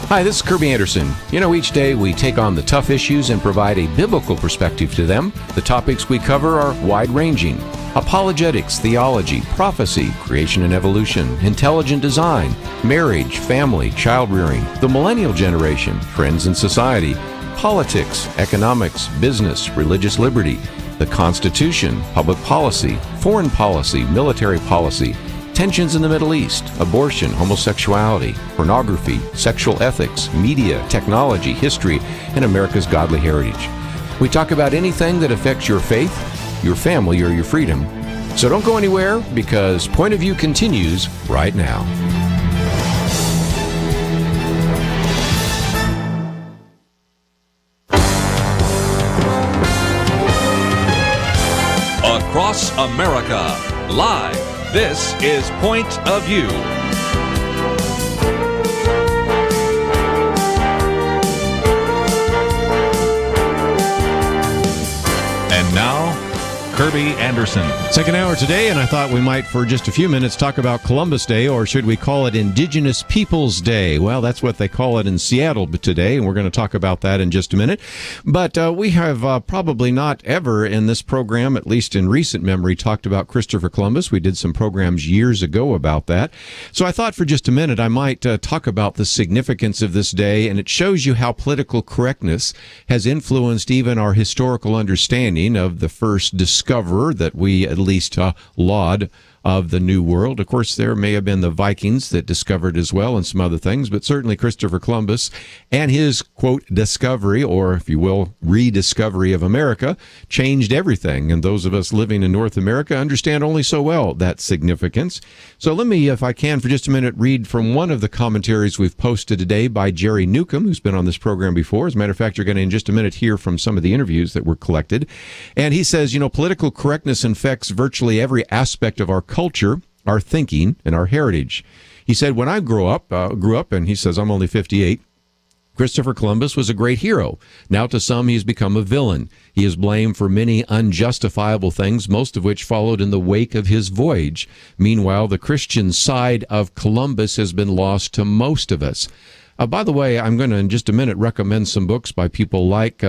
Hi, this is Kerby Anderson. You know, each day we take on the tough issues and provide a biblical perspective to them. The topics we cover are wide-ranging: apologetics, theology, prophecy, creation and evolution, intelligent design, marriage, family, child-rearing, the millennial generation, trends in society, politics, economics, business, religious liberty, the Constitution, public policy, foreign policy, military policy, tensions in the Middle East, abortion, homosexuality, pornography, sexual ethics, media, technology, history, and America's godly heritage. We talk about anything that affects your faith, your family, or your freedom. So don't go anywhere, because Point of View continues right now. Across America, live. This is Point of View. And now, Kerby Anderson. Second hour today, and I thought we might, for just a few minutes, talk about Columbus Day, or should we call it Indigenous Peoples Day? Well, that's what they call it in Seattle today, and we're going to talk about that in just a minute. But we have probably not ever in this program, at least in recent memory, talked about Christopher Columbus. We did some programs years ago about that. So I thought for just a minute I might talk about the significance of this day, and it shows you how political correctness has influenced even our historical understanding of the first discoverer that we at least laud of the New World. Of course, there may have been the Vikings that discovered as well and some other things, but certainly Christopher Columbus and his, quote, discovery, or if you will, rediscovery of America, changed everything. And those of us living in North America understand only so well that significance. So let me, if I can, for just a minute, read from one of the commentaries we've posted today by Jerry Newcomb, who's been on this program before. As a matter of fact, you're going to in just a minute hear from some of the interviews that were collected. And he says, you know, political correctness infects virtually every aspect of our culture, our thinking, and our heritage. He said, when I grew up, and he says, I'm only 58, Christopher Columbus was a great hero. Now to some, he's become a villain. He is blamed for many unjustifiable things, most of which followed in the wake of his voyage. Meanwhile, the Christian side of Columbus has been lost to most of us. By the way, I'm going to, in just a minute, recommend some books by people like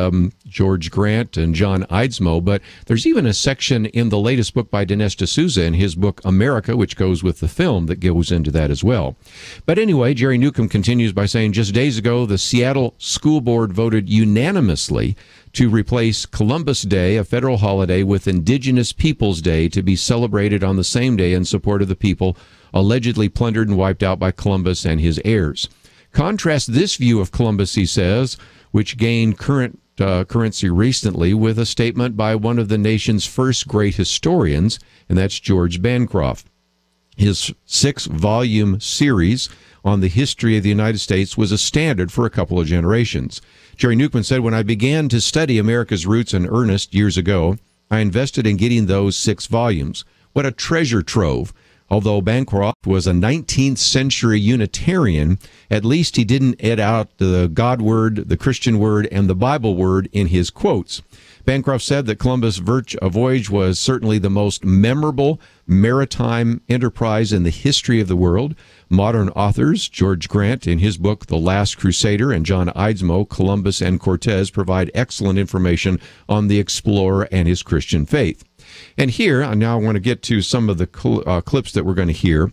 George Grant and John Eidsmoe, but there's even a section in the latest book by Dinesh D'Souza in his book America, which goes with the film, that goes into that as well. But anyway, Jerry Newcomb continues by saying, just days ago, the Seattle School Board voted unanimously to replace Columbus Day, a federal holiday, with Indigenous Peoples Day to be celebrated on the same day in support of the people allegedly plundered and wiped out by Columbus and his heirs. Contrast this view of Columbus, he says, which gained currency recently, with a statement by one of the nation's first great historians, and that's George Bancroft. His 6-volume series on the history of the United States was a standard for a couple of generations. Jerry Newcomb said, when I began to study America's roots in earnest years ago, I invested in getting those 6 volumes. What a treasure trove. Although Bancroft was a 19th century Unitarian, at least he didn't add out the God word, the Christian word, and the Bible word in his quotes. Bancroft said that Columbus' voyage was certainly the most memorable maritime enterprise in the history of the world. Modern authors, George Grant in his book The Last Crusader and John Eidsmoe, Columbus and Cortez, provide excellent information on the explorer and his Christian faith. And here, now I want to get to some of the clips that we're going to hear.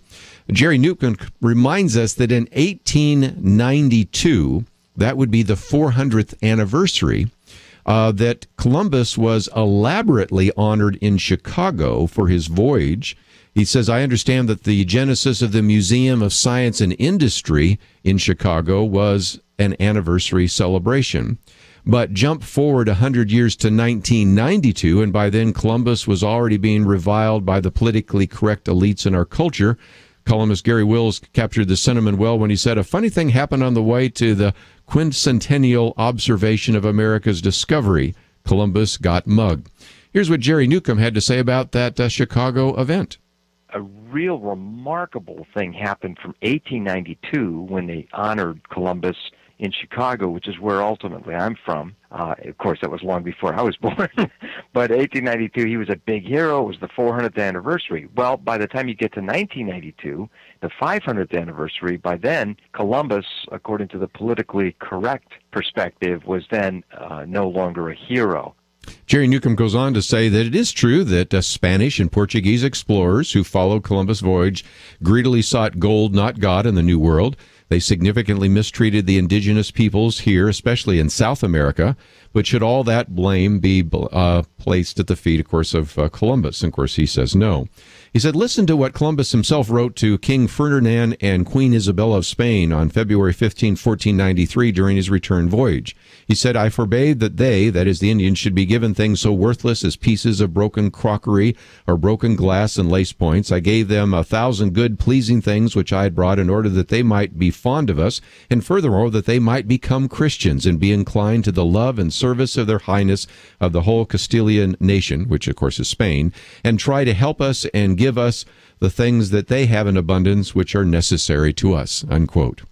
Jerry Newcomb reminds us that in 1892, that would be the 400th anniversary, that Columbus was elaborately honored in Chicago for his voyage. He says, I understand that the genesis of the Museum of Science and Industry in Chicago was an anniversary celebration. But jump forward 100 years to 1992, and by then Columbus was already being reviled by the politically correct elites in our culture. Columnist Gary Wills captured the sentiment well when he said, a funny thing happened on the way to the quincentennial observation of America's discovery. Columbus got mugged. Here's what Jerry Newcomb had to say about that Chicago event. A real remarkable thing happened from 1892 when they honored Columbus in Chicago, which is where ultimately I'm from. Of course, that was long before I was born. But 1892, he was a big hero. It was the 400th anniversary. Well, by the time you get to 1992, the 500th anniversary, by then, Columbus, according to the politically correct perspective, was then no longer a hero. Jerry Newcomb goes on to say that it is true that Spanish and Portuguese explorers who followed Columbus' voyage greedily sought gold, not God, in the New World. They significantly mistreated the indigenous peoples here, especially in South America. But should all that blame be placed at the feet, of course, of Columbus? And, of course, he says no. He said, listen to what Columbus himself wrote to King Ferdinand and Queen Isabella of Spain on February 15, 1493, during his return voyage. He said, I forbade that they, that is the Indians, should be given things so worthless as pieces of broken crockery or broken glass and lace points. I gave them 1,000 good, pleasing things which I had brought in order that they might be fond of us, and furthermore, that they might become Christians and be inclined to the love and service of their highness of the whole Castilian nation, which of course is Spain, and try to help us and give us the things that they have in abundance which are necessary to us, unquote.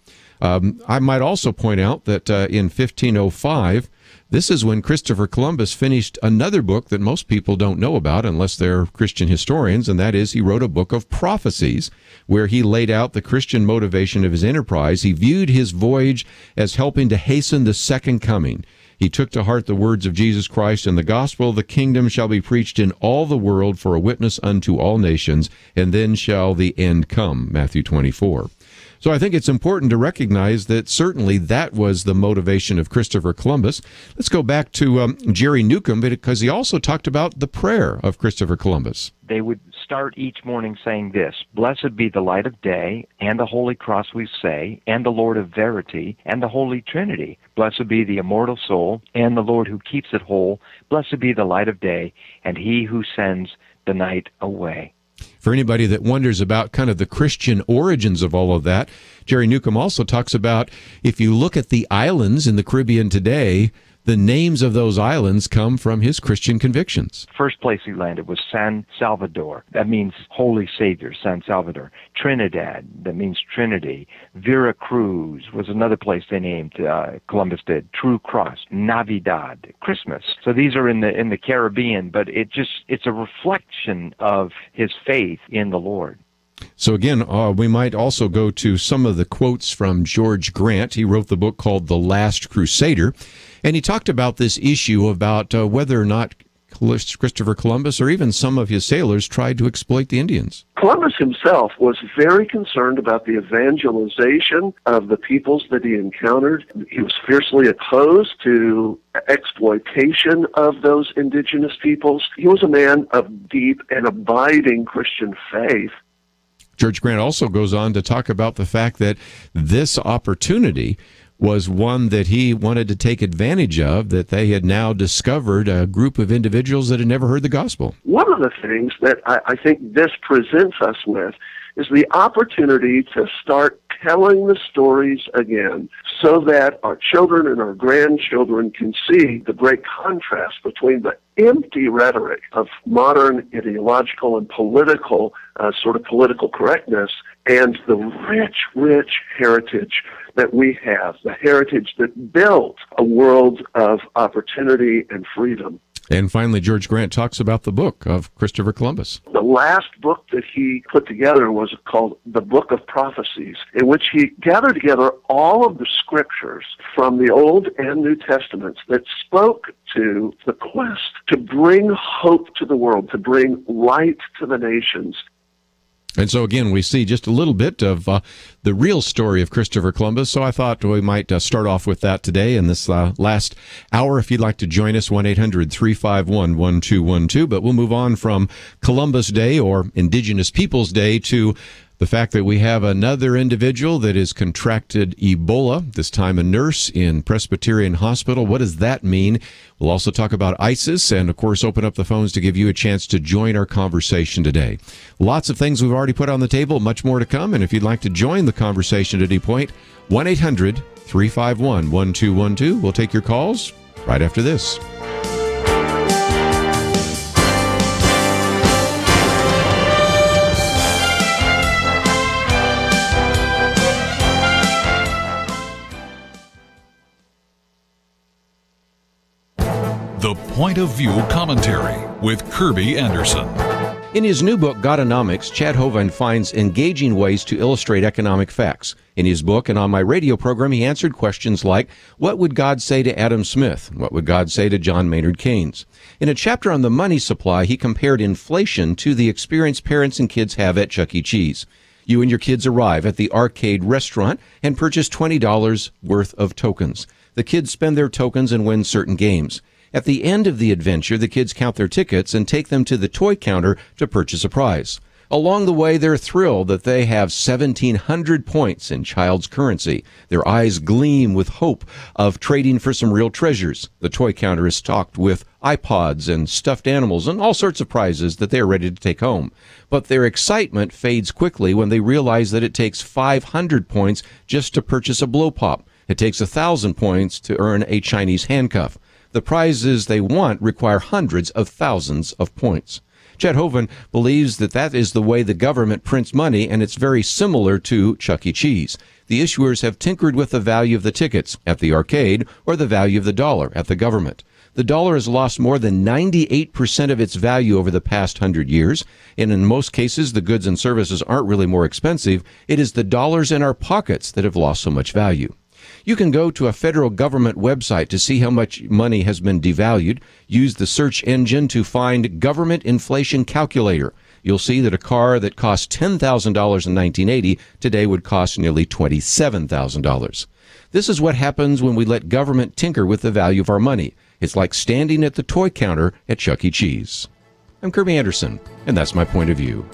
I might also point out that in 1505, this is when Christopher Columbus finished another book that most people don't know about unless they're Christian historians, and that is he wrote a book of prophecies where he laid out the Christian motivation of his enterprise. He viewed his voyage as helping to hasten the second coming. He took to heart the words of Jesus Christ, and the gospel of the kingdom shall be preached in all the world for a witness unto all nations, and then shall the end come, Matthew 24. So I think it's important to recognize that certainly that was the motivation of Christopher Columbus. Let's go back to Jerry Newcomb, because he also talked about the prayer of Christopher Columbus. They would start each morning saying this: Blessed be the light of day, and the holy cross we say, and the Lord of verity, and the Holy Trinity. Blessed be the immortal soul, and the Lord who keeps it whole. Blessed be the light of day, and he who sends the night away. For anybody that wonders about kind of the Christian origins of all of that, Jerry Newcomb also talks about, if you look at the islands in the Caribbean today, the names of those islands come from his Christian convictions. First place he landed was San Salvador. That means Holy Savior, San Salvador. Trinidad, that means Trinity. Vera Cruz was another place they named, Columbus did. True Cross, Navidad, Christmas. So these are in the Caribbean, but it's a reflection of his faith in the Lord. So again, we might also go to some of the quotes from George Grant. He wrote the book called The Last Crusader, and he talked about this issue about whether or not Christopher Columbus or even some of his sailors tried to exploit the Indians. Columbus himself was very concerned about the evangelization of the peoples that he encountered. He was fiercely opposed to exploitation of those indigenous peoples. He was a man of deep and abiding Christian faith. George Grant also goes on to talk about the fact that this opportunity was one that he wanted to take advantage of, that they had now discovered a group of individuals that had never heard the gospel. One of the things that I think this presents us with is the opportunity to start telling the stories again so that our children and our grandchildren can see the great contrast between the empty rhetoric of modern ideological and political political correctness and the rich, rich heritage that we have, the heritage that built a world of opportunity and freedom. And finally, George Grant talks about the book of Christopher Columbus. The last book that he put together was called The Book of Prophecies, in which he gathered together all of the scriptures from the Old and New Testaments that spoke to the quest to bring hope to the world, to bring light to the nations. And so, again, we see just a little bit of the real story of Christopher Columbus. So I thought we might start off with that today in this last hour. If you'd like to join us, 1-800-351-1212. But we'll move on from Columbus Day, or Indigenous Peoples Day, to the fact that we have another individual that has contracted Ebola, this time a nurse in Presbyterian Hospital. What does that mean? We'll also talk about ISIS and, of course, open up the phones to give you a chance to join our conversation today. Lots of things we've already put on the table, much more to come. And if you'd like to join the conversation at any point, 1-800-351-1212. We'll take your calls right after this. The Point of View Commentary with Kerby Anderson. In his new book, Godonomics, Chad Hovind finds engaging ways to illustrate economic facts. In his book and on my radio program, he answered questions like, what would God say to Adam Smith? What would God say to John Maynard Keynes? In a chapter on the money supply, he compared inflation to the experience parents and kids have at Chuck E. Cheese. You and your kids arrive at the arcade restaurant and purchase $20 worth of tokens. The kids spend their tokens and win certain games. At the end of the adventure, the kids count their tickets and take them to the toy counter to purchase a prize. Along the way, they're thrilled that they have 1,700 points in child's currency. Their eyes gleam with hope of trading for some real treasures. The toy counter is stocked with iPods and stuffed animals and all sorts of prizes that they are ready to take home. But their excitement fades quickly when they realize that it takes 500 points just to purchase a blow pop. It takes 1,000 points to earn a Chinese handcuff. The prizes they want require hundreds of thousands of points. Chad Hovind believes that that is the way the government prints money, and it's very similar to Chuck E. Cheese. The issuers have tinkered with the value of the tickets at the arcade or the value of the dollar at the government. The dollar has lost more than 98% of its value over the past 100 years, and in most cases, the goods and services aren't really more expensive. It is the dollars in our pockets that have lost so much value. You can go to a federal government website to see how much money has been devalued. Use the search engine to find Government Inflation Calculator. You'll see that a car that cost $10,000 in 1980 today would cost nearly $27,000. This is what happens when we let government tinker with the value of our money. It's like standing at the toy counter at Chuck E. Cheese. I'm Kerby Anderson, and that's my point of view.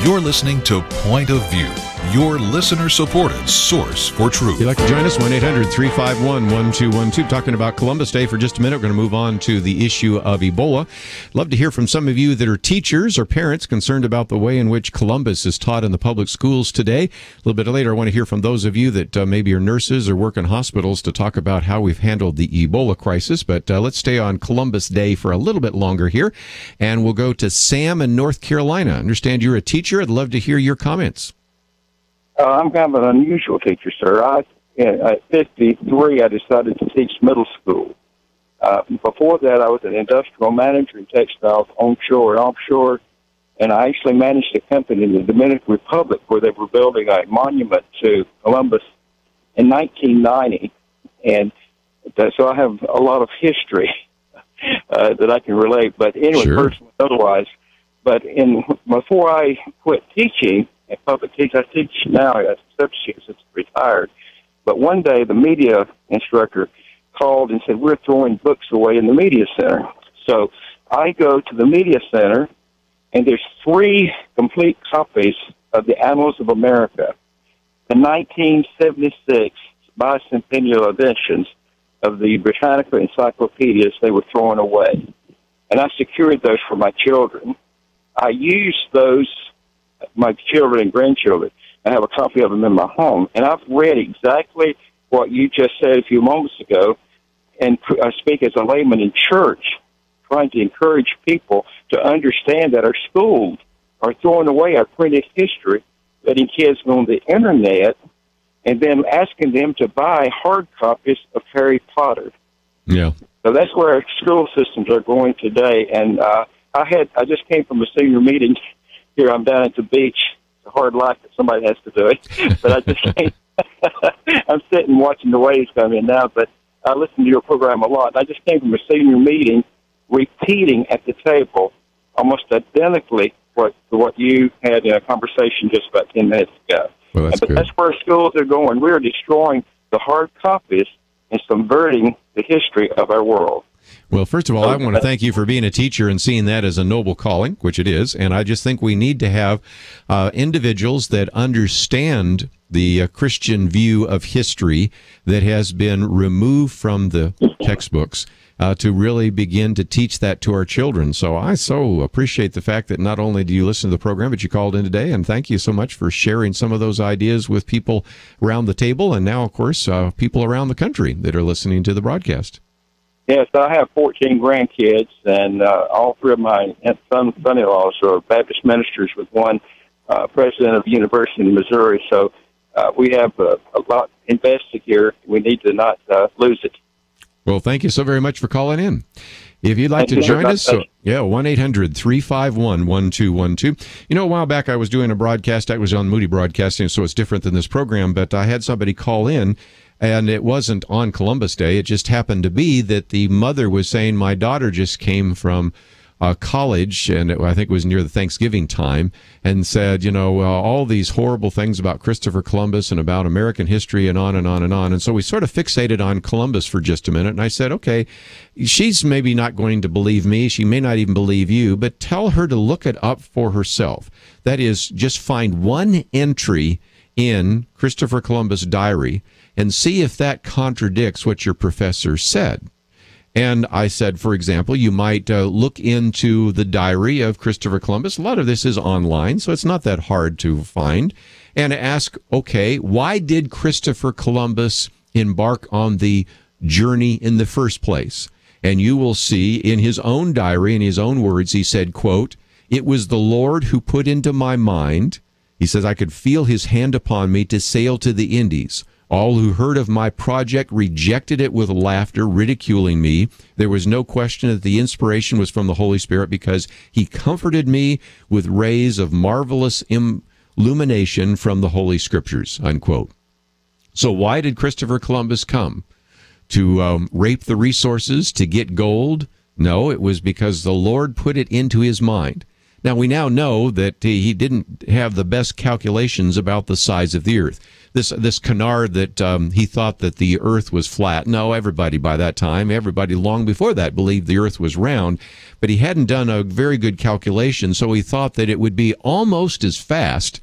You're listening to Point of View, your listener-supported source for truth. If you'd like to join us, 1-800-351-1212. Talking about Columbus Day for just a minute. We're going to move on to the issue of Ebola. Love to hear from some of you that are teachers or parents concerned about the way in which Columbus is taught in the public schools today. A little bit later, I want to hear from those of you that maybe are nurses or work in hospitals to talk about how we've handled the Ebola crisis. But let's stay on Columbus Day for a little bit longer here, and we'll go to Sam in North Carolina. I understand you're a teacher. I'd love to hear your comments. I'm kind of an unusual teacher, sir. At 53, I decided to teach middle school. Before that, I was an industrial manager in textiles onshore and offshore, and I actually managed a company in the Dominican Republic where they were building a monument to Columbus in 1990. And so I have a lot of history that I can relate. But anyway, sure. Personally, otherwise. But before I quit teaching at public teaching, I teach now as a substitute since I'm retired. But one day the media instructor called and said, we're throwing books away in the media center. So I go to the media center, and there's 3 complete copies of the Annals of America, the 1976 bicentennial editions of the Britannica encyclopedias they were throwing away. And I secured those for my children. I used those, my children and grandchildren. I have a copy of them in my home. And I've read exactly what you just said a few moments ago, and I speak as a layman in church, trying to encourage people to understand that our schools are throwing away our printed history, letting kids go on the Internet, and then asking them to buy hard copies of Harry Potter. Yeah. So that's where our school systems are going today, and I just came from a senior meeting here. I'm down at the beach. It's a hard life that somebody has to do it. But I just came. I'm sitting watching the waves come in now, but I listen to your program a lot. I just came from a senior meeting repeating at the table almost identically what you had in a conversation just about 10 minutes ago. Well, that's but good. That's where schools are going. We're destroying the hard copies and subverting the history of our world. Well, first of all, I want to thank you for being a teacher and seeing that as a noble calling, which it is. And I just think we need to have individuals that understand the Christian view of history that has been removed from the textbooks to really begin to teach that to our children. So I so appreciate the fact that not only do you listen to the program, but you called in today. And thank you so much for sharing some of those ideas with people around the table. And now, of course, people around the country that are listening to the broadcast. Yes, I have 14 grandkids, and all three of my son-in-laws are Baptist ministers, with one president of the University in Missouri. So we have a lot invested here. We need to not lose it. Well, thank you so very much for calling in. If you'd like to join us, 1-800-351-1212. You know, a while back I was doing a broadcast. I was on Moody Broadcasting, so it's different than this program, but I had somebody call in. And it wasn't on Columbus Day. It just happened to be that the mother was saying, my daughter just came from college, and I think it was near the Thanksgiving time, and said, all these horrible things about Christopher Columbus and about American history and on and on and on. And so we sort of fixated on Columbus for just a minute. And I said, okay, she's maybe not going to believe me. She may not even believe you, but tell her to look it up for herself. That is, just find one entry in Christopher Columbus' diary and see if that contradicts what your professor said. And I said, for example, you might look into the diary of Christopher Columbus. A lot of this is online, so it's not that hard to find. And ask, okay, why did Christopher Columbus embark on the journey in the first place? And you will see in his own diary, in his own words, he said, quote, "It was the Lord who put into my mind," he says, "I could feel his hand upon me to sail to the Indies. All who heard of my project rejected it with laughter, ridiculing me. There was no question that the inspiration was from the Holy Spirit because he comforted me with rays of marvelous illumination from the Holy Scriptures," unquote. So why did Christopher Columbus come? To rape the resources, to get gold? No, it was because the Lord put it into his mind. Now, we now know that he didn't have the best calculations about the size of the earth. This canard that he thought that the earth was flat. No, everybody by that time, everybody long before that believed the earth was round, but he hadn't done a very good calculation, so he thought that it would be almost as fast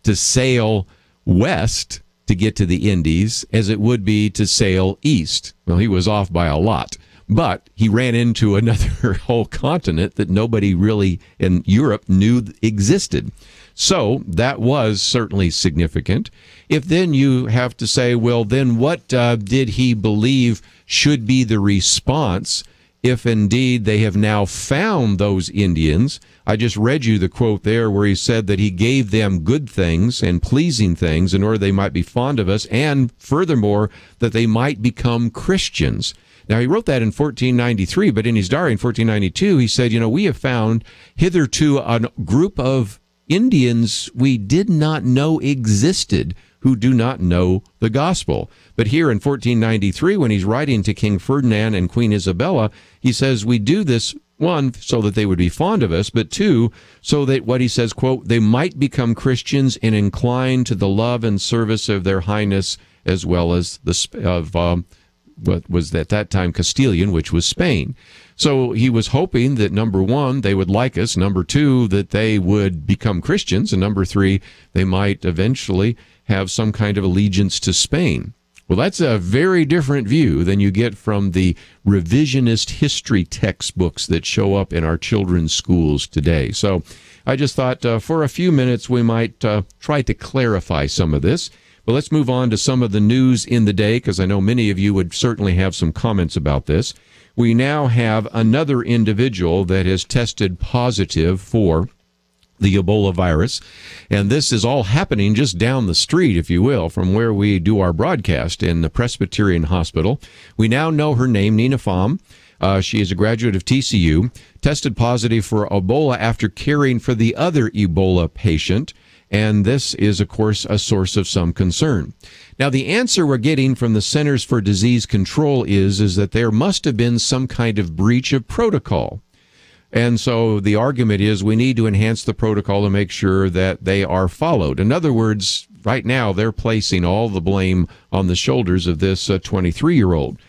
to sail west to get to the Indies as it would be to sail east. Well, he was off by a lot. But he ran into another whole continent that nobody really in Europe knew existed. So that was certainly significant. If then you have to say, well, then what did he believe should be the response if indeed they have now found those Indians? I just read you the quote there where he said that he gave them good things and pleasing things in order they might be fond of us, and furthermore, that they might become Christians. Now, he wrote that in 1493, but in his diary in 1492, he said, we have found hitherto a group of Indians we did not know existed who do not know the gospel. But here in 1493, when he's writing to King Ferdinand and Queen Isabella, he says, we do this, one, so that they would be fond of us, but two, so that, what he says, quote, they might become Christians and incline to the love and service of their highness, as well as what was at that time Castilian, which was Spain. So he was hoping that, number one, they would like us, number two, that they would become Christians, and number three, they might eventually have some kind of allegiance to Spain. Well, that's a very different view than you get from the revisionist history textbooks that show up in our children's schools today. So I just thought for a few minutes we might try to clarify some of this. But let's move on to some of the news in the day, because I know many of you would certainly have some comments about this. We now have another individual that has tested positive for the Ebola virus, and this is all happening just down the street, if you will, from where we do our broadcast in the Presbyterian Hospital. We now know her name, Nina Pham. She is a graduate of TCU, tested positive for Ebola after caring for the other Ebola patient. And this is, of course, a source of some concern. Now, the answer we're getting from the Centers for Disease Control is that there must have been some kind of breach of protocol. And so the argument is we need to enhance the protocol to make sure that they are followed. In other words, right now they're placing all the blame on the shoulders of this 23-year-old.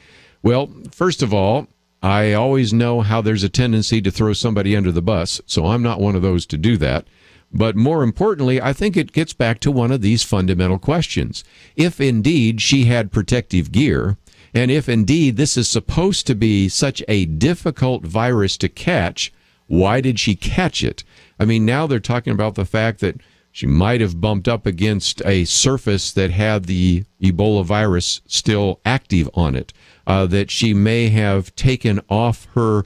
Well, first of all, I always know how there's a tendency to throw somebody under the bus, so I'm not one of those to do that. But more importantly, I think it gets back to one of these fundamental questions. If indeed she had protective gear, and if indeed this is supposed to be such a difficult virus to catch, why did she catch it? I mean, now they're talking about the fact that she might have bumped up against a surface that had the Ebola virus still active on it, that she may have taken off her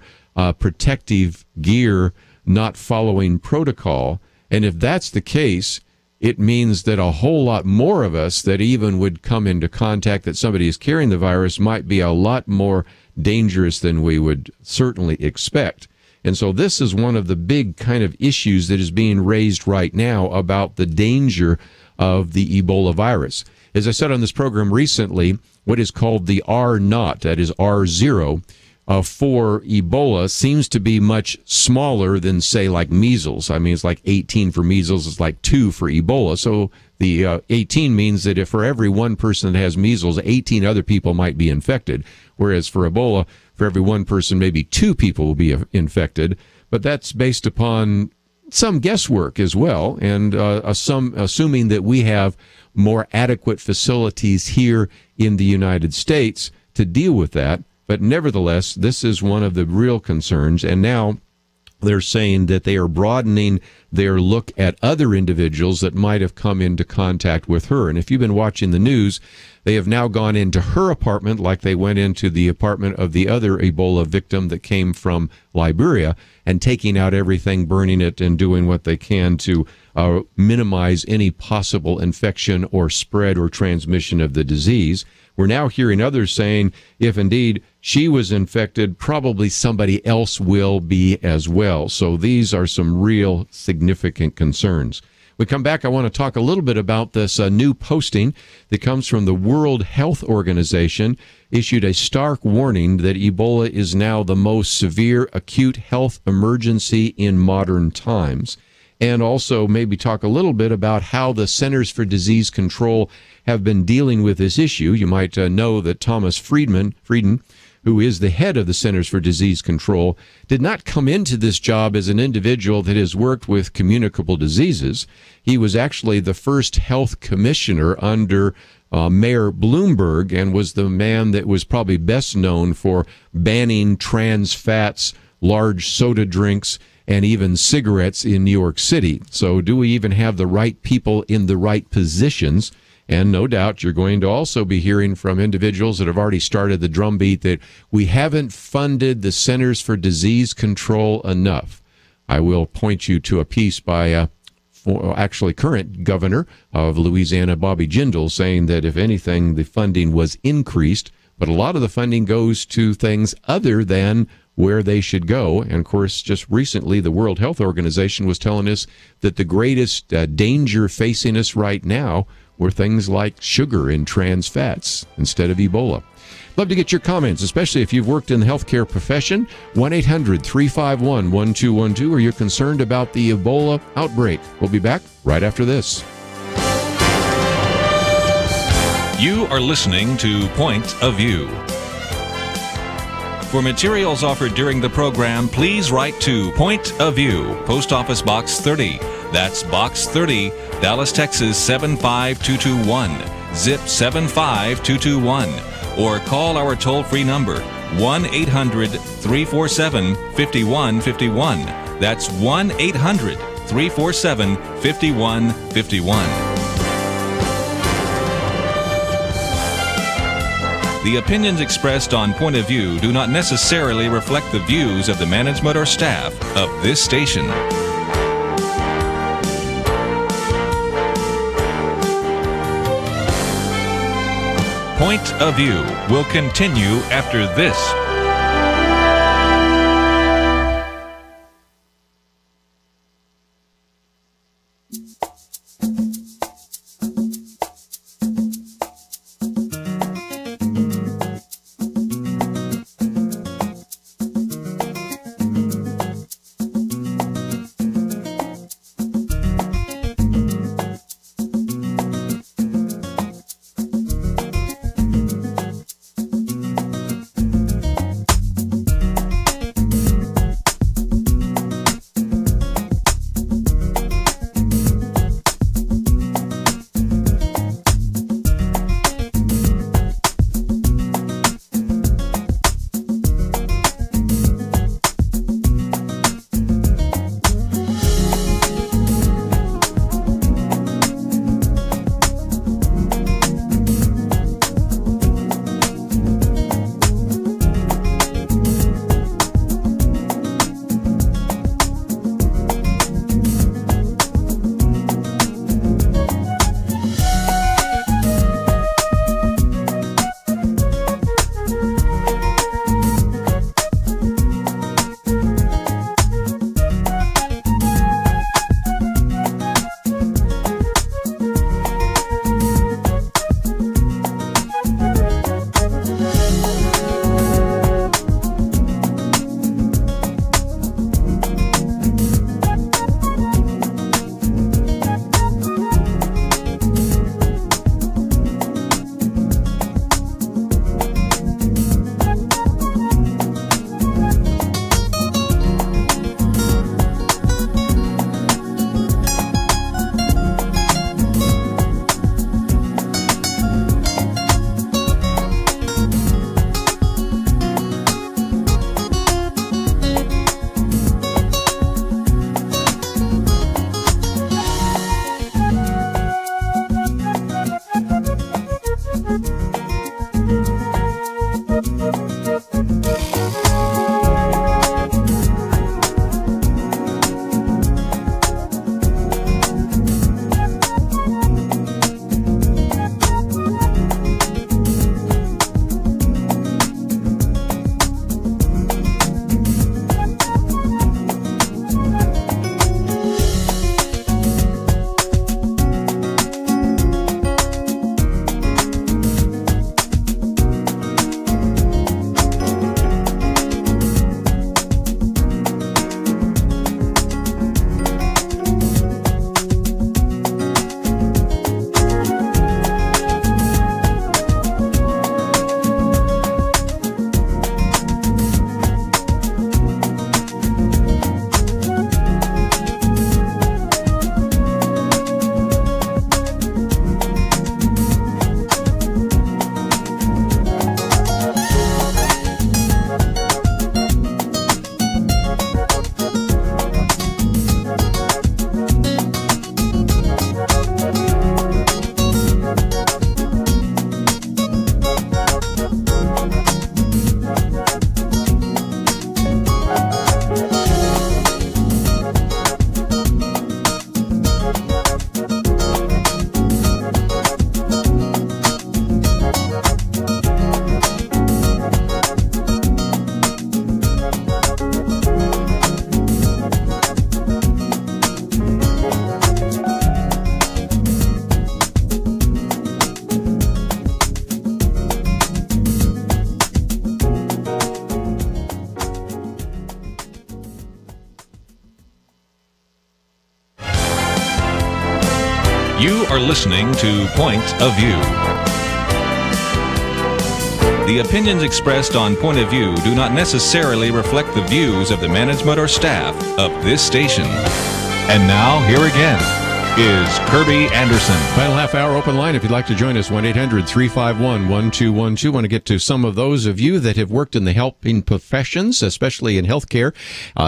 protective gear, not following protocol. And if that's the case, it means that a whole lot more of us that even would come into contact that somebody is carrying the virus might be a lot more dangerous than we would certainly expect. And so this is one of the big kind of issues that is being raised right now about the danger of the Ebola virus. As I said on this program recently, what is called the R0, that is R0, for Ebola seems to be much smaller than, say, like measles. I mean, it's like 18 for measles, it's like 2 for Ebola. So the 18 means that if for every one person that has measles, 18 other people might be infected. Whereas for Ebola, for every one person, maybe 2 people will be infected. But that's based upon some guesswork as well, and assuming that we have more adequate facilities here in the United States to deal with that. But nevertheless, this is one of the real concerns, and now they're saying that they are broadening their look at other individuals that might have come into contact with her. And if you've been watching the news, they have now gone into her apartment like they went into the apartment of the other Ebola victim that came from Liberia, and taking out everything, burning it, and doing what they can to minimize any possible infection or spread or transmission of the disease. We're now hearing others saying, if indeed she was infected, probably somebody else will be as well. So these are some real significant concerns. We come back, I want to talk a little bit about this new posting that comes from the World Health Organization, issued a stark warning that Ebola is now the most severe acute health emergency in modern times. And also maybe talk a little bit about how the Centers for Disease Control have been dealing with this issue. You might know that Thomas Frieden, who is the head of the Centers for Disease Control, did not come into this job as an individual that has worked with communicable diseases. He was actually the first health commissioner under Mayor Bloomberg, and was the man that was probably best known for banning trans fats, large soda drinks, and even cigarettes in New York City. So do we even have the right people in the right positions? And no doubt you're going to also be hearing from individuals that have already started the drumbeat that we haven't funded the Centers for Disease Control enough. I will point you to a piece by actually current governor of Louisiana, Bobby Jindal, saying that if anything, the funding was increased, but a lot of the funding goes to things other than where they should go. And of course, just recently, the World Health Organization was telling us that the greatest danger facing us right now were things like sugar and trans fats instead of Ebola. Love to get your comments, especially if you've worked in the healthcare profession. 1-800-351-1212, or you're concerned about the Ebola outbreak. We'll be back right after this. You are listening to Point of View. For materials offered during the program, please write to Point of View, Post Office Box 30. That's Box 30, Dallas, Texas 75221, zip 75221. Or call our toll-free number, 1-800-347-5151. That's 1-800-347-5151. The opinions expressed on Point of View do not necessarily reflect the views of the management or staff of this station. Point of View will continue after this. You are listening to Point of View. The opinions expressed on Point of View do not necessarily reflect the views of the management or staff of this station. And now, here again is Kerby Anderson. Final half hour open line if you'd like to join us, 1-800-351-1212. Want to get to some of those of you that have worked in the helping professions, especially in healthcare,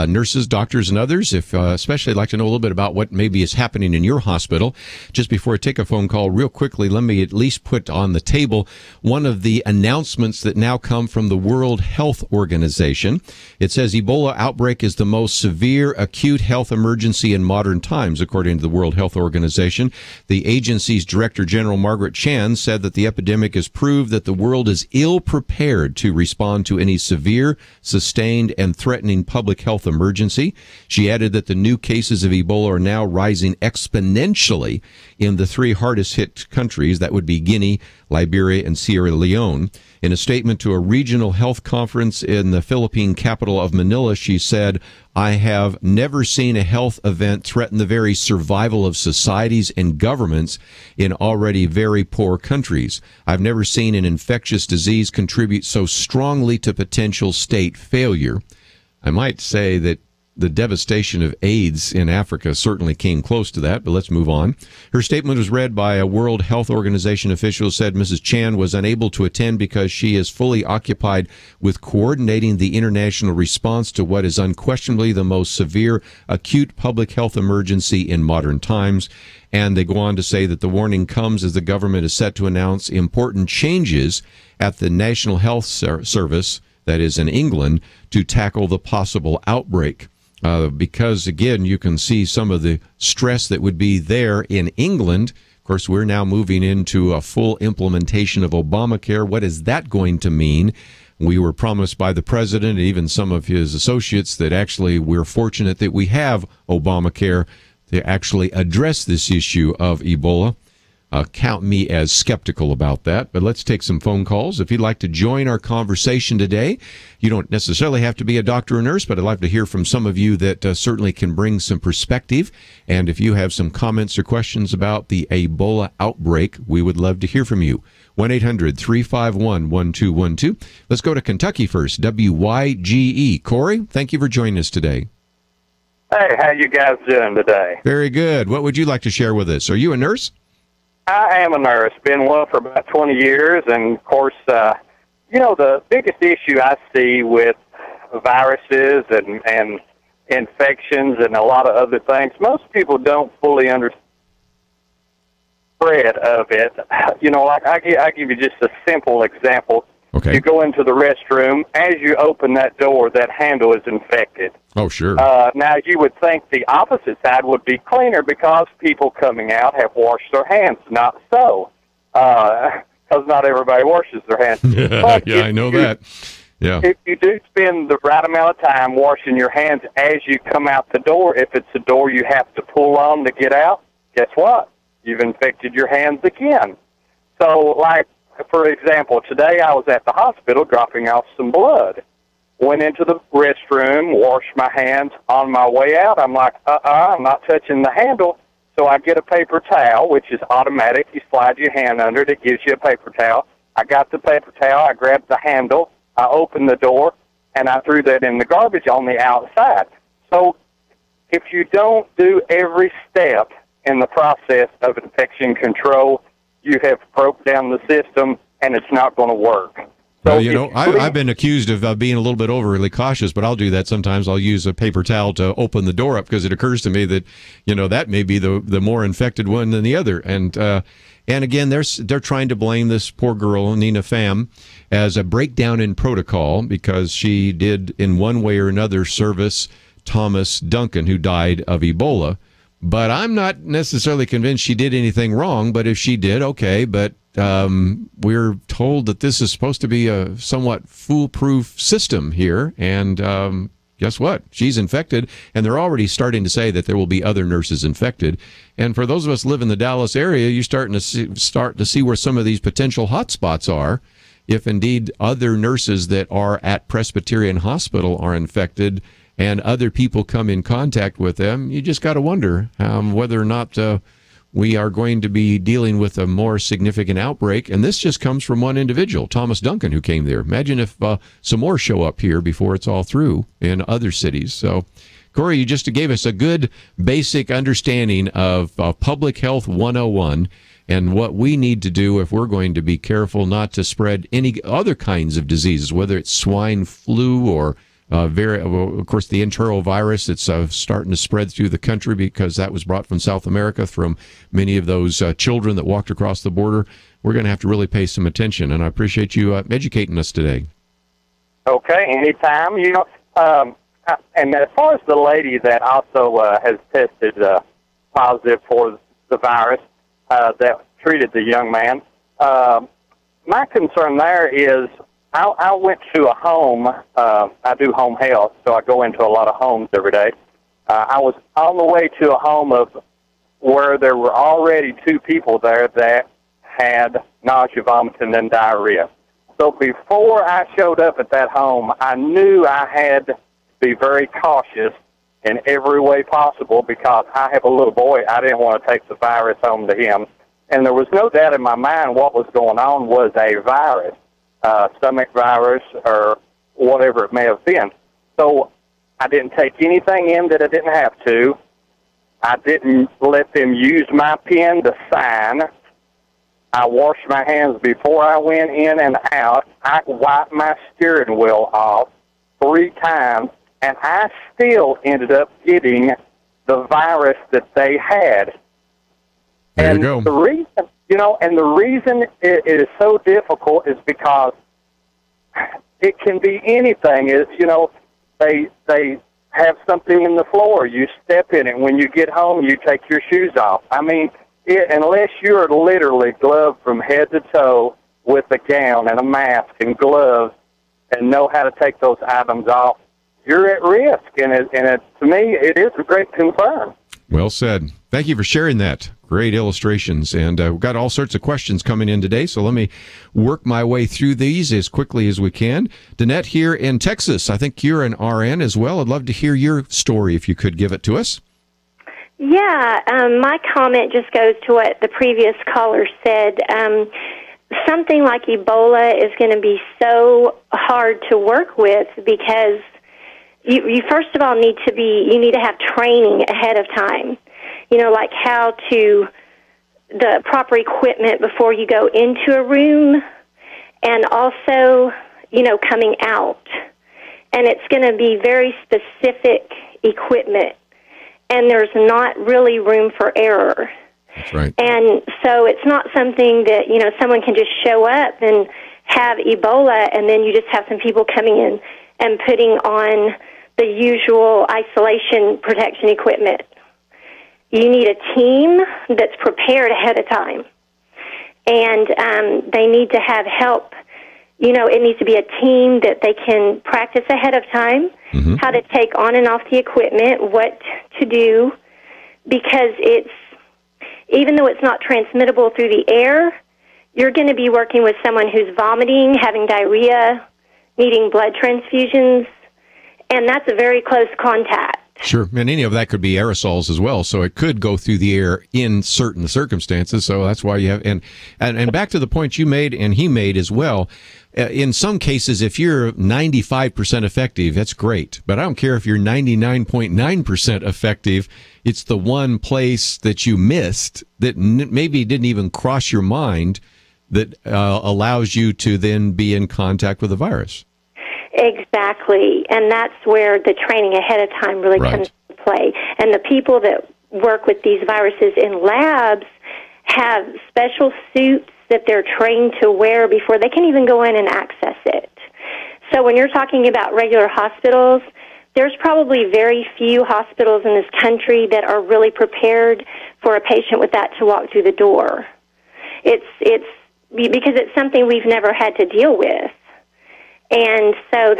nurses, doctors, and others. If especially like to know a little bit about what maybe is happening in your hospital. Just before I take a phone call, real quickly, let me at least put on the table one of the announcements that now come from the World Health Organization. It says Ebola outbreak is the most severe acute health emergency in modern times, according to the World Health Organization. The agency's Director General Margaret Chan said that the epidemic has proved that the world is ill prepared to respond to any severe, sustained, and threatening public health emergency. She added that the new cases of Ebola are now rising exponentially in the three hardest hit countries. That would be Guinea, Liberia, and Sierra Leone. In a statement to a regional health conference in the Philippine capital of Manila, she said, "I have never seen a health event threaten the very survival of societies and governments in already very poor countries. I've never seen an infectious disease contribute so strongly to potential state failure." I might say that the devastation of AIDS in Africa certainly came close to that, but let's move on. Her statement was read by a World Health Organization official who said Mrs. Chan was unable to attend because she is fully occupied with coordinating the international response to what is unquestionably the most severe acute public health emergency in modern times. And they go on to say that the warning comes as the government is set to announce important changes at the National Health Service, that is in England, to tackle the possible outbreak. Because, again, you can see some of the stress that would be there in England. Of course, we're now moving into a full implementation of Obamacare. What is that going to mean? We were promised by the president and even some of his associates that actually we're fortunate that we have Obamacare to actually address this issue of Ebola. Count me as skeptical about that, but let's take some phone calls. If you'd like to join our conversation today, you don't necessarily have to be a doctor or nurse, but I'd like to hear from some of you that certainly can bring some perspective. And if you have some comments or questions about the Ebola outbreak, we would love to hear from you. 1-800-351-1212. Let's go to Kentucky first. WYGE. Corey, thank you for joining us today. Hey, how you guys doing today? Very good. What would you like to share with us? Are you a nurse? I am a nurse. Been one for about 20 years, and of course, the biggest issue I see with viruses and infections and a lot of other things, most people don't fully understand the spread of it. Like I give you just a simple example. Okay. You go into the restroom. As you open that door, that handle is infected. Oh, sure. Now, you would think the opposite side would be cleaner because people coming out have washed their hands. Not so, because not everybody washes their hands. Yeah, I know that. Yeah. If you do spend the right amount of time washing your hands as you come out the door, if it's a door you have to pull on to get out, guess what? You've infected your hands again. So, like, for example, today I was at the hospital dropping off some blood. Went into the restroom, washed my hands. On my way out, I'm like, I'm not touching the handle. So I get a paper towel, which is automatic. You slide your hand under it. It gives you a paper towel. I got the paper towel. I grabbed the handle. I opened the door, and I threw that in the garbage on the outside. So if you don't do every step in the process of infection control, you have broke down the system, and it's not going to work. Well, I've been accused of being a little bit overly cautious, but I'll do that sometimes. I'll use a paper towel to open the door up because it occurs to me that, that may be the more infected one than the other. And again, they're trying to blame this poor girl, Nina Pham, as a breakdown in protocol because she did in one way or another service Thomas Duncan, who died of Ebola. But I'm not necessarily convinced she did anything wrong. But if she did, okay. But we're told that this is supposed to be a somewhat foolproof system here. And guess what? She's infected. And they're already starting to say that there will be other nurses infected. And for those of us who live in the Dallas area, you're starting to see where some of these potential hot spots are. If indeed other nurses that are at Presbyterian Hospital are infected and other people come in contact with them, you just got to wonder whether or not we are going to be dealing with a more significant outbreak. And this just comes from one individual, Thomas Duncan, who came there. Imagine if some more show up here before it's all through in other cities. So, Corey, you just gave us a good basic understanding of Public Health 101 and what we need to do if we're going to be careful not to spread any other kinds of diseases, whether it's swine flu or of course, the enterovirus that's starting to spread through the country because that was brought from South America from many of those children that walked across the border. We're going to have to really pay some attention, and I appreciate you educating us today. Okay, anytime. And as far as the lady that also has tested positive for the virus that treated the young man, my concern there is I went to a home. I do home health, so I go into a lot of homes every day. I was on the way to a home where there were already 2 people there that had nausea, vomiting, and diarrhea. So before I showed up at that home, I knew I had to be very cautious in every way possible because I have a little boy. I didn't want to take the virus home to him. And there was no doubt in my mind what was going on was a virus. Stomach virus or whatever it may have been. So I didn't take anything in that I didn't have to. I didn't let them use my pen to sign. I washed my hands before I went in and out. I wiped my steering wheel off 3 times, and I still ended up getting the virus that they had. There you go. The reason, and the reason it is so difficult is because it can be anything. They have something in the floor. You step in it. When you get home, you take your shoes off. I mean, unless you're literally gloved from head to toe with a gown and a mask and gloves and know how to take those items off, you're at risk. And to me, it is a great concern. Well said. Thank you for sharing that. Great illustrations. And we've got all sorts of questions coming in today, so let me work my way through these as quickly as we can. Danette here in Texas. I think you're an RN as well. I'd love to hear your story if you could give it to us. Yeah, my comment just goes to what the previous caller said. Something like Ebola is going to be so hard to work with because you first of all need to have training ahead of time. Like the proper equipment before you go into a room, and also, coming out. And it's going to be very specific equipment, and there's not really room for error. That's right. And so it's not something that, someone can just show up and have Ebola, and then you just have some people coming in and putting on the usual isolation protection equipment. You need a team that's prepared ahead of time, and they need to have help. It needs to be a team that they can practice ahead of time, how to take on and off the equipment, what to do, because even though it's not transmittable through the air, you're going to be working with someone who's vomiting, having diarrhea, needing blood transfusions, and that's a very close contact. Sure, and any of that could be aerosols as well, so it could go through the air in certain circumstances, so that's why you have, and back to the point you made and he made as well, in some cases, if you're 95% effective, that's great, but I don't care if you're 99.9% effective, it's the one place that you missed that maybe didn't even cross your mind that allows you to then be in contact with the virus. Exactly, and that's where the training ahead of time really comes into play. And the people that work with these viruses in labs have special suits that they're trained to wear before they can even go in and access it. So when you're talking about regular hospitals, there's probably very few hospitals in this country that are really prepared for a patient with that to walk through the door. It's because it's something we've never had to deal with. And so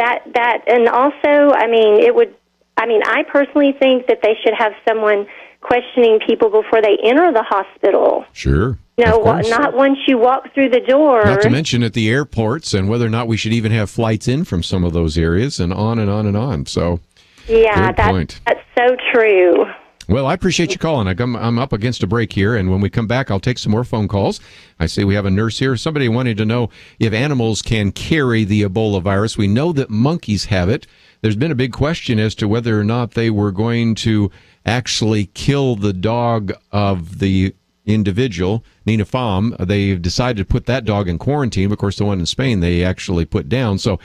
and also, I personally think that they should have someone questioning people before they enter the hospital. Sure. Not once you walk through the door. Not to mention at the airports and whether or not we should even have flights in from some of those areas and on and on and on. So, yeah, that's so true. Well, I appreciate you calling. I'm up against a break here, and when we come back, I'll take some more phone calls. I see we have a nurse here. Somebody wanted to know if animals can carry the Ebola virus. We know that monkeys have it. There's been a big question as to whether or not they were going to actually kill the dog of the individual, Nina Pham. They decided to put that dog in quarantine. Of course, the one in Spain they actually put down. So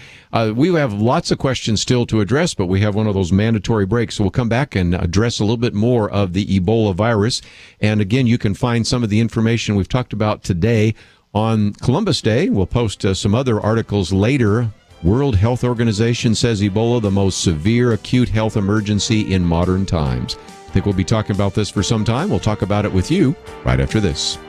we have lots of questions still to address, but we have one of those mandatory breaks. So we'll come back and address a little bit more of the Ebola virus. And again, you can find some of the information we've talked about today on Columbus Day. We'll post some other articles later. World Health Organization says Ebola the most severe acute health emergency in modern times. I think we'll be talking about this for some time. We'll talk about it with you right after this.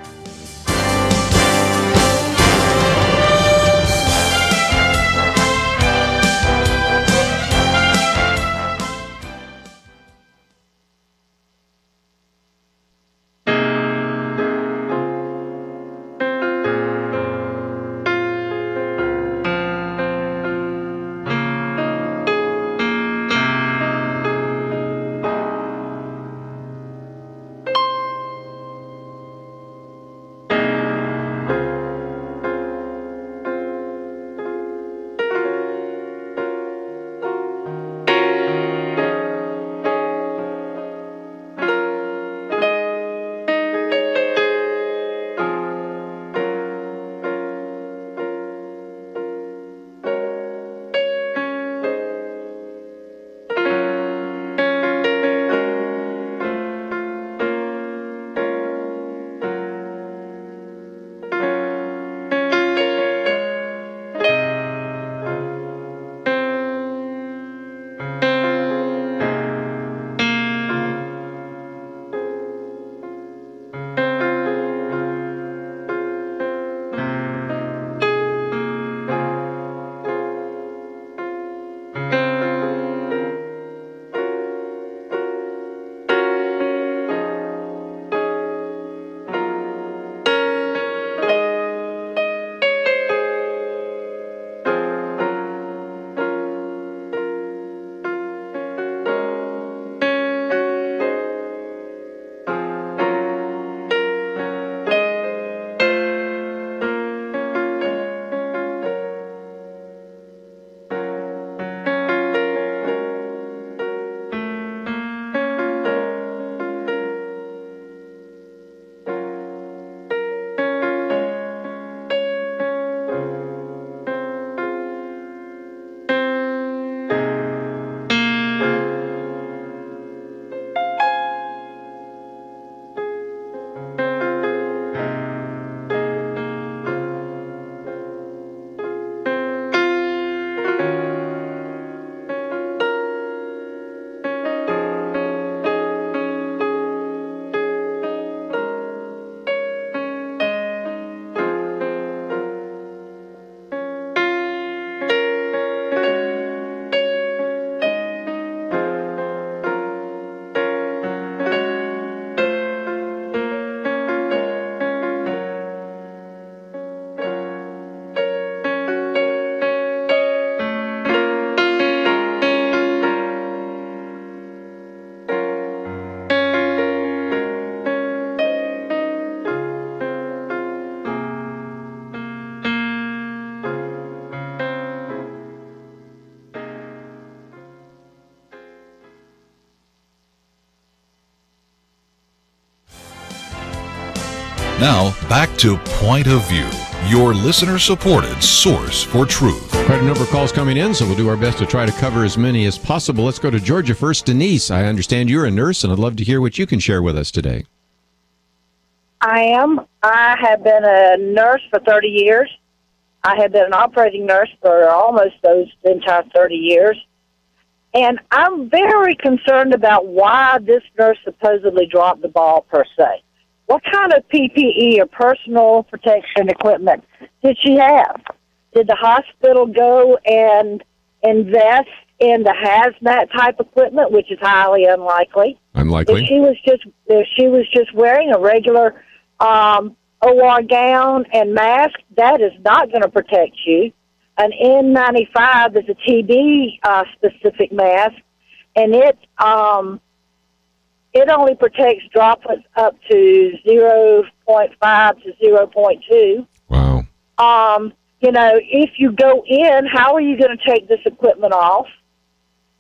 Now, back to Point of View, your listener-supported source for truth. Quite a number of calls coming in, so we'll do our best to try to cover as many as possible. Let's go to Georgia first. Denise, I understand you're a nurse, and I'd love to hear what you can share with us today. I am. I have been a nurse for 30 years. I have been an operating nurse for almost those entire 30 years. And I'm very concerned about why this nurse supposedly dropped the ball, per se. What kind of PPE or personal protection equipment did she have? Did the hospital go and invest in the hazmat type equipment, which is highly unlikely? Unlikely. If she was just wearing a regular OR gown and mask, that is not going to protect you. An N95 is a TB specific mask, and it only protects droplets up to 0.5 to 0.2. Wow. You know, if you go in, how are you going to take this equipment off?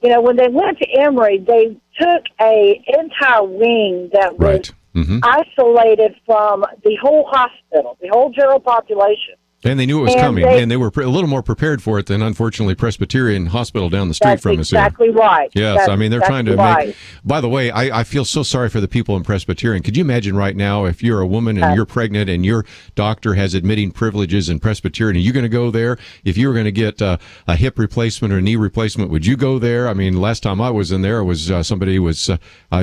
You know, when they went to Emory, they took an entire wing that was isolated from the whole hospital, the whole general population. And they knew it was coming, and they were a little more prepared for it than, unfortunately, Presbyterian Hospital down the street from us here. That's exactly right. Yes, that's I mean, they're trying to right. make... By the way, I feel so sorry for the people in Presbyterian. Could you imagine right now if you're a woman and you're pregnant and your doctor has admitting privileges in Presbyterian, are you going to go there? If you were going to get a hip replacement or a knee replacement, would you go there? I mean, last time I was in there, was somebody was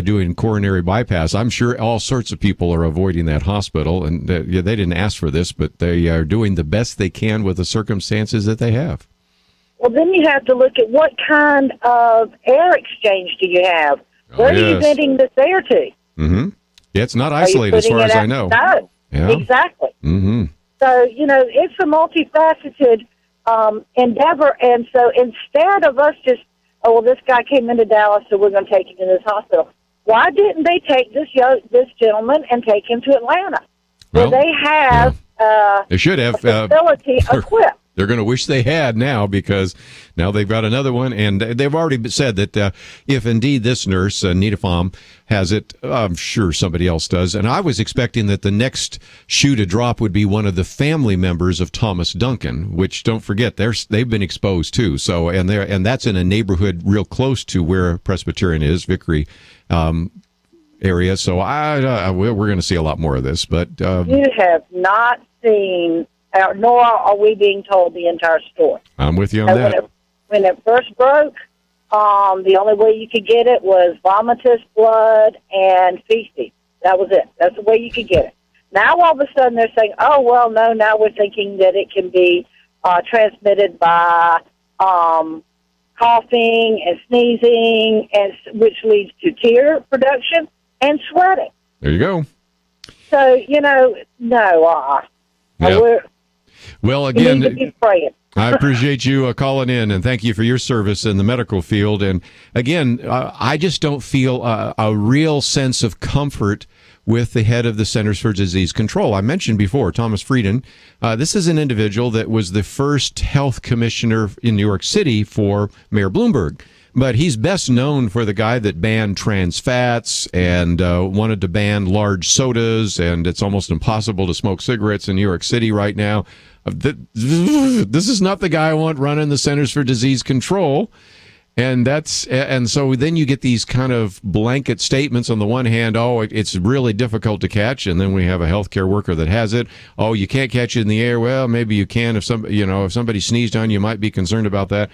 doing coronary bypass. I'm sure all sorts of people are avoiding that hospital, and they didn't ask for this, but they are doing the best they can with the circumstances that they have. Well, then you have to look at what kind of air exchange do you have? Where are you venting this air to? Mm-hmm. Yeah, it's not isolated as far as I know. No, yeah. Exactly. Mm-hmm. So, you know, it's a multifaceted endeavor, and so instead of us just, oh, well, this guy came into Dallas, so we're going to take him to this hospital. Why didn't they take this gentleman and take him to Atlanta, where they have they should have facility equipped? They're going to wish they had now, because now they've got another one, and they've already said that if indeed this nurse, Nita Pham, has it, I'm sure somebody else does. And I was expecting that the next shoe to drop would be one of the family members of Thomas Duncan, which, don't forget, they've been exposed too. So, and that's in a neighborhood real close to where Presbyterian is, Vickery area. So we're going to see a lot more of this. But you have not seen, nor are we being told the entire story. I'm with you on that. When it first broke, the only way you could get it was vomitus, blood, and feces. That was it. That's the way you could get it. Now all of a sudden they're saying, oh, well, no, now we're thinking that it can be transmitted by coughing and sneezing, which leads to tear production and sweating. There you go. So, you know, no. Well, again, you need to be praying. I appreciate you calling in, and thank you for your service in the medical field. And again, I just don't feel a real sense of comfort with the head of the Centers for Disease Control. I mentioned before, Thomas Frieden. This is an individual that was the first health commissioner in New York City for Mayor Bloomberg. But he's best known for the guy that banned trans fats and wanted to ban large sodas, and it's almost impossible to smoke cigarettes in New York City right now. This is not the guy I want running the Centers for Disease Control. And so then you get these kind of blanket statements. On the one hand, oh, it's really difficult to catch, and then we have a healthcare worker that has it. Oh, you can't catch it in the air. Well, maybe you can if somebody sneezed on you, might be concerned about that.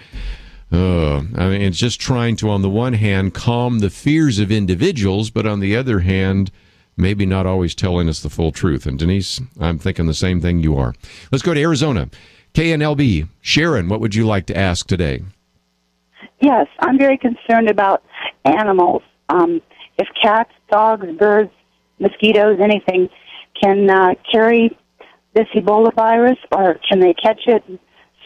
I mean, it's just trying to, on the one hand, calm the fears of individuals, but on the other hand, maybe not always telling us the full truth. And Denise, I'm thinking the same thing you are. Let's go to Arizona. KNLB. Sharon, what would you like to ask today? Yes, I'm very concerned about animals. If cats, dogs, birds, mosquitoes, anything can carry this Ebola virus, or can they catch it and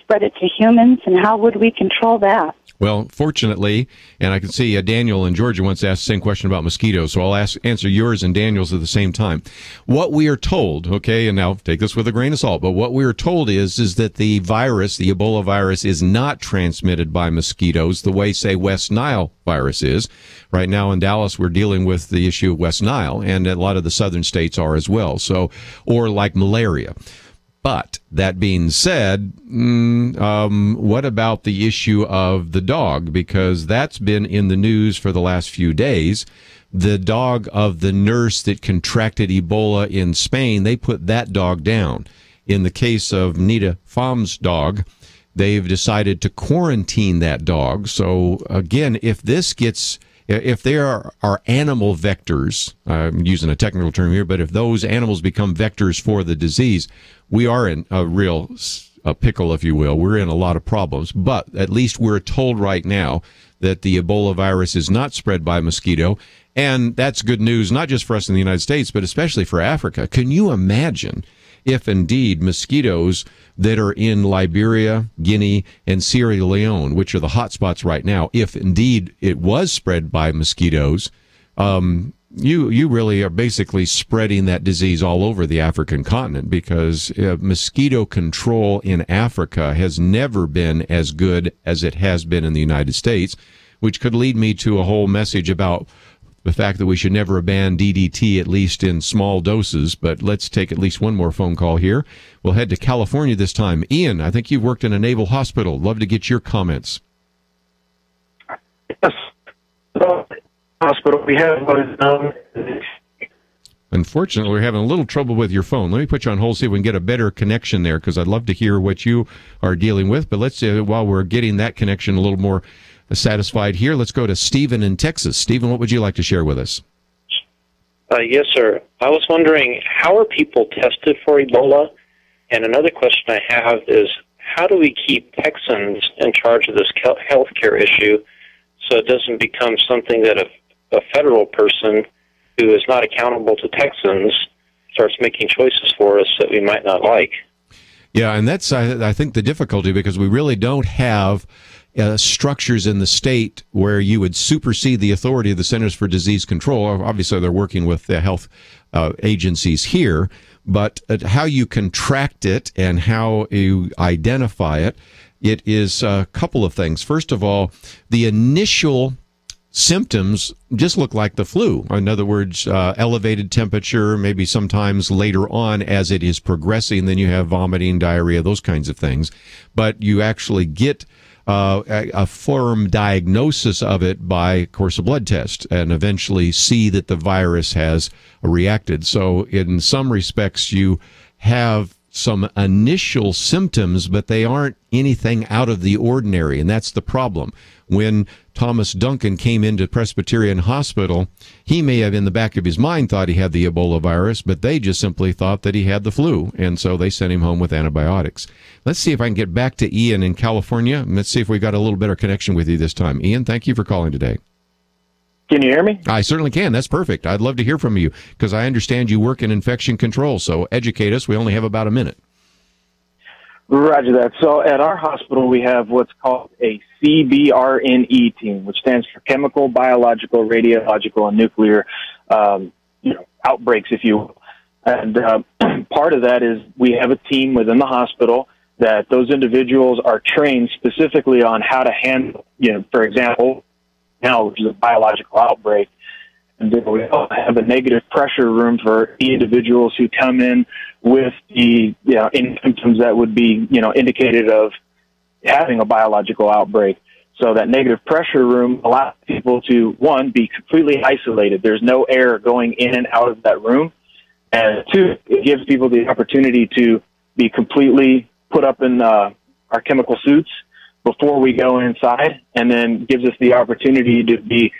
spread it to humans, and how would we control that? Well, fortunately, and I can see Daniel in Georgia once asked the same question about mosquitoes, so I'll answer yours and Daniel's at the same time. What we are told, okay, and now take this with a grain of salt, but what we are told is that the virus, the Ebola virus, is not transmitted by mosquitoes the way, say, West Nile virus is. Right now in Dallas, we're dealing with the issue of West Nile, and a lot of the southern states are as well, or like malaria. But that being said, what about the issue of the dog? Because that's been in the news for the last few days. The dog of the nurse that contracted Ebola in Spain, they put that dog down. In the case of Nita Pham's dog, they've decided to quarantine that dog. So again, if there are animal vectors, I'm using a technical term here, but if those animals become vectors for the disease, we are in a real pickle, if you will. We're in a lot of problems, but at least we're told right now that the Ebola virus is not spread by mosquito, and that's good news, not just for us in the United States, but especially for Africa. Can you imagine if indeed mosquitoes that are in Liberia, Guinea, and Sierra Leone, which are the hot spots right now, if indeed it was spread by mosquitoes, you really are basically spreading that disease all over the African continent, because mosquito control in Africa has never been as good as it has been in the United States, which could lead me to a whole message about the fact that we should never ban DDT, at least in small doses. But let's take at least one more phone call here. We'll head to California this time. Ian, I think you've worked in a naval hospital. Love to get your comments. Yes. Hospital, we have what is known. Unfortunately, we're having a little trouble with your phone. Let me put you on hold, see if we can get a better connection there, because I'd love to hear what you are dealing with. But let's, while we're getting that connection a little more satisfied here, let's go to Stephen in Texas. Stephen, what would you like to share with us? Yes, sir. I was wondering, how are people tested for Ebola? And another question I have is, how do we keep Texans in charge of this healthcare issue so it doesn't become something that a federal person who is not accountable to Texans starts making choices for us that we might not like? Yeah, and that's, I think, the difficulty, because we really don't have structures in the state where you would supersede the authority of the Centers for Disease Control. Obviously, they're working with the health agencies here, but how you contract it and how you identify it, it is a couple of things. First of all, the initial symptoms just look like the flu. In other words, elevated temperature, maybe sometimes later on as it is progressing, then you have vomiting, diarrhea, those kinds of things. But you actually get a firm diagnosis of it by, of course, a blood test, and eventually see that the virus has reacted. So in some respects, you have some initial symptoms, but they aren't anything out of the ordinary, and that's the problem. When Thomas Duncan came into Presbyterian Hospital, he may have in the back of his mind thought he had the Ebola virus, but they just simply thought that he had the flu, and so they sent him home with antibiotics. Let's see if I can get back to Ian in California, and let's see if we've got a little better connection with you this time. Ian, thank you for calling today. Can you hear me? I certainly can. That's perfect. I'd love to hear from you, because I understand you work in infection control, so educate us. We only have about a minute. Roger that. So at our hospital, we have what's called a CBRNE team, which stands for Chemical, Biological, Radiological, and Nuclear outbreaks, if you will. And part of that is we have a team within the hospital that those individuals are trained specifically on how to handle, for example, now, which is a biological outbreak. And then we also have a negative pressure room for individuals who come in with the any symptoms that would be indicated of having a biological outbreak. So that negative pressure room allows people to, one, be completely isolated. There's no air going in and out of that room. And two, it gives people the opportunity to be completely put up in our chemical suits before we go inside, and then gives us the opportunity to be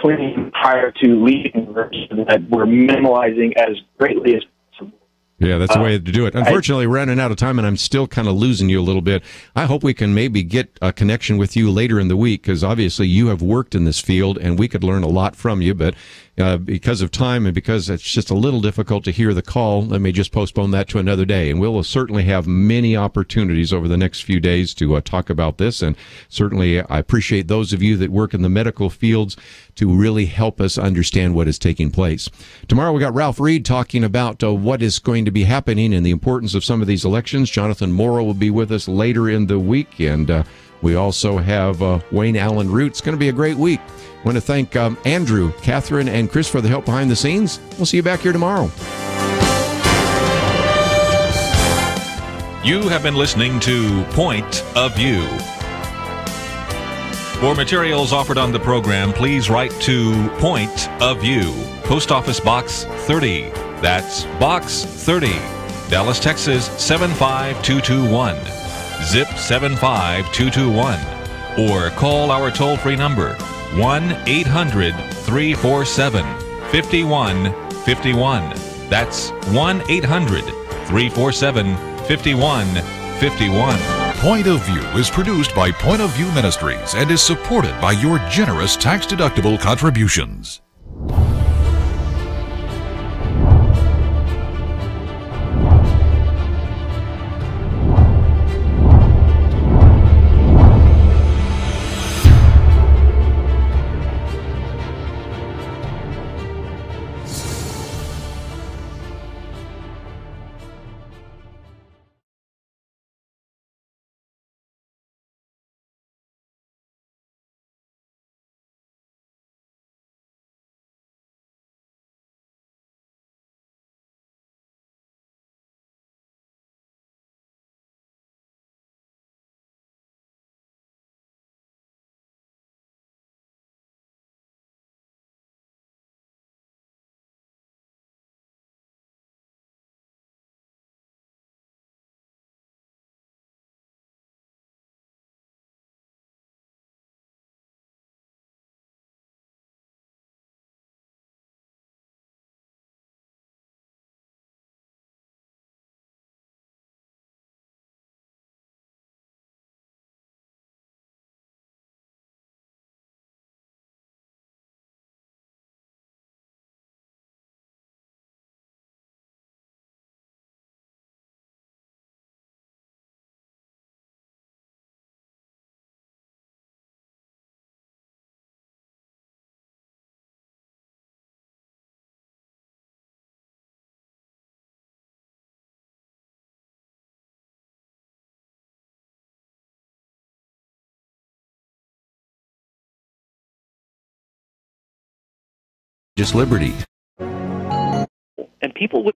clean prior to leaving, so that we're minimalizing as greatly as possible. Yeah, that's the way to do it. Unfortunately, we're running out of time, and I'm still kind of losing you a little bit. I hope we can maybe get a connection with you later in the week, because obviously you have worked in this field, and we could learn a lot from you. But because of time and because it's just a little difficult to hear the call, let me just postpone that to another day. And we'll certainly have many opportunities over the next few days to talk about this. And certainly I appreciate those of you that work in the medical fields to really help us understand what is taking place. Tomorrow we got Ralph Reed talking about what is going to be happening and the importance of some of these elections. Jonathan Morrow will be with us later in the week. And we also have Wayne Allen Root. It's going to be a great week. I want to thank Andrew, Catherine, and Chris for the help behind the scenes. We'll see you back here tomorrow. You have been listening to Point of View. For materials offered on the program, please write to Point of View, Post Office Box 30. That's Box 30, Dallas, Texas 75221. Zip 75221. Or call our toll-free number 1-800-347-5151. That's 1-800-347-5151. Point of View is produced by Point of View Ministries and is supported by your generous tax-deductible contributions. Just liberty. And people would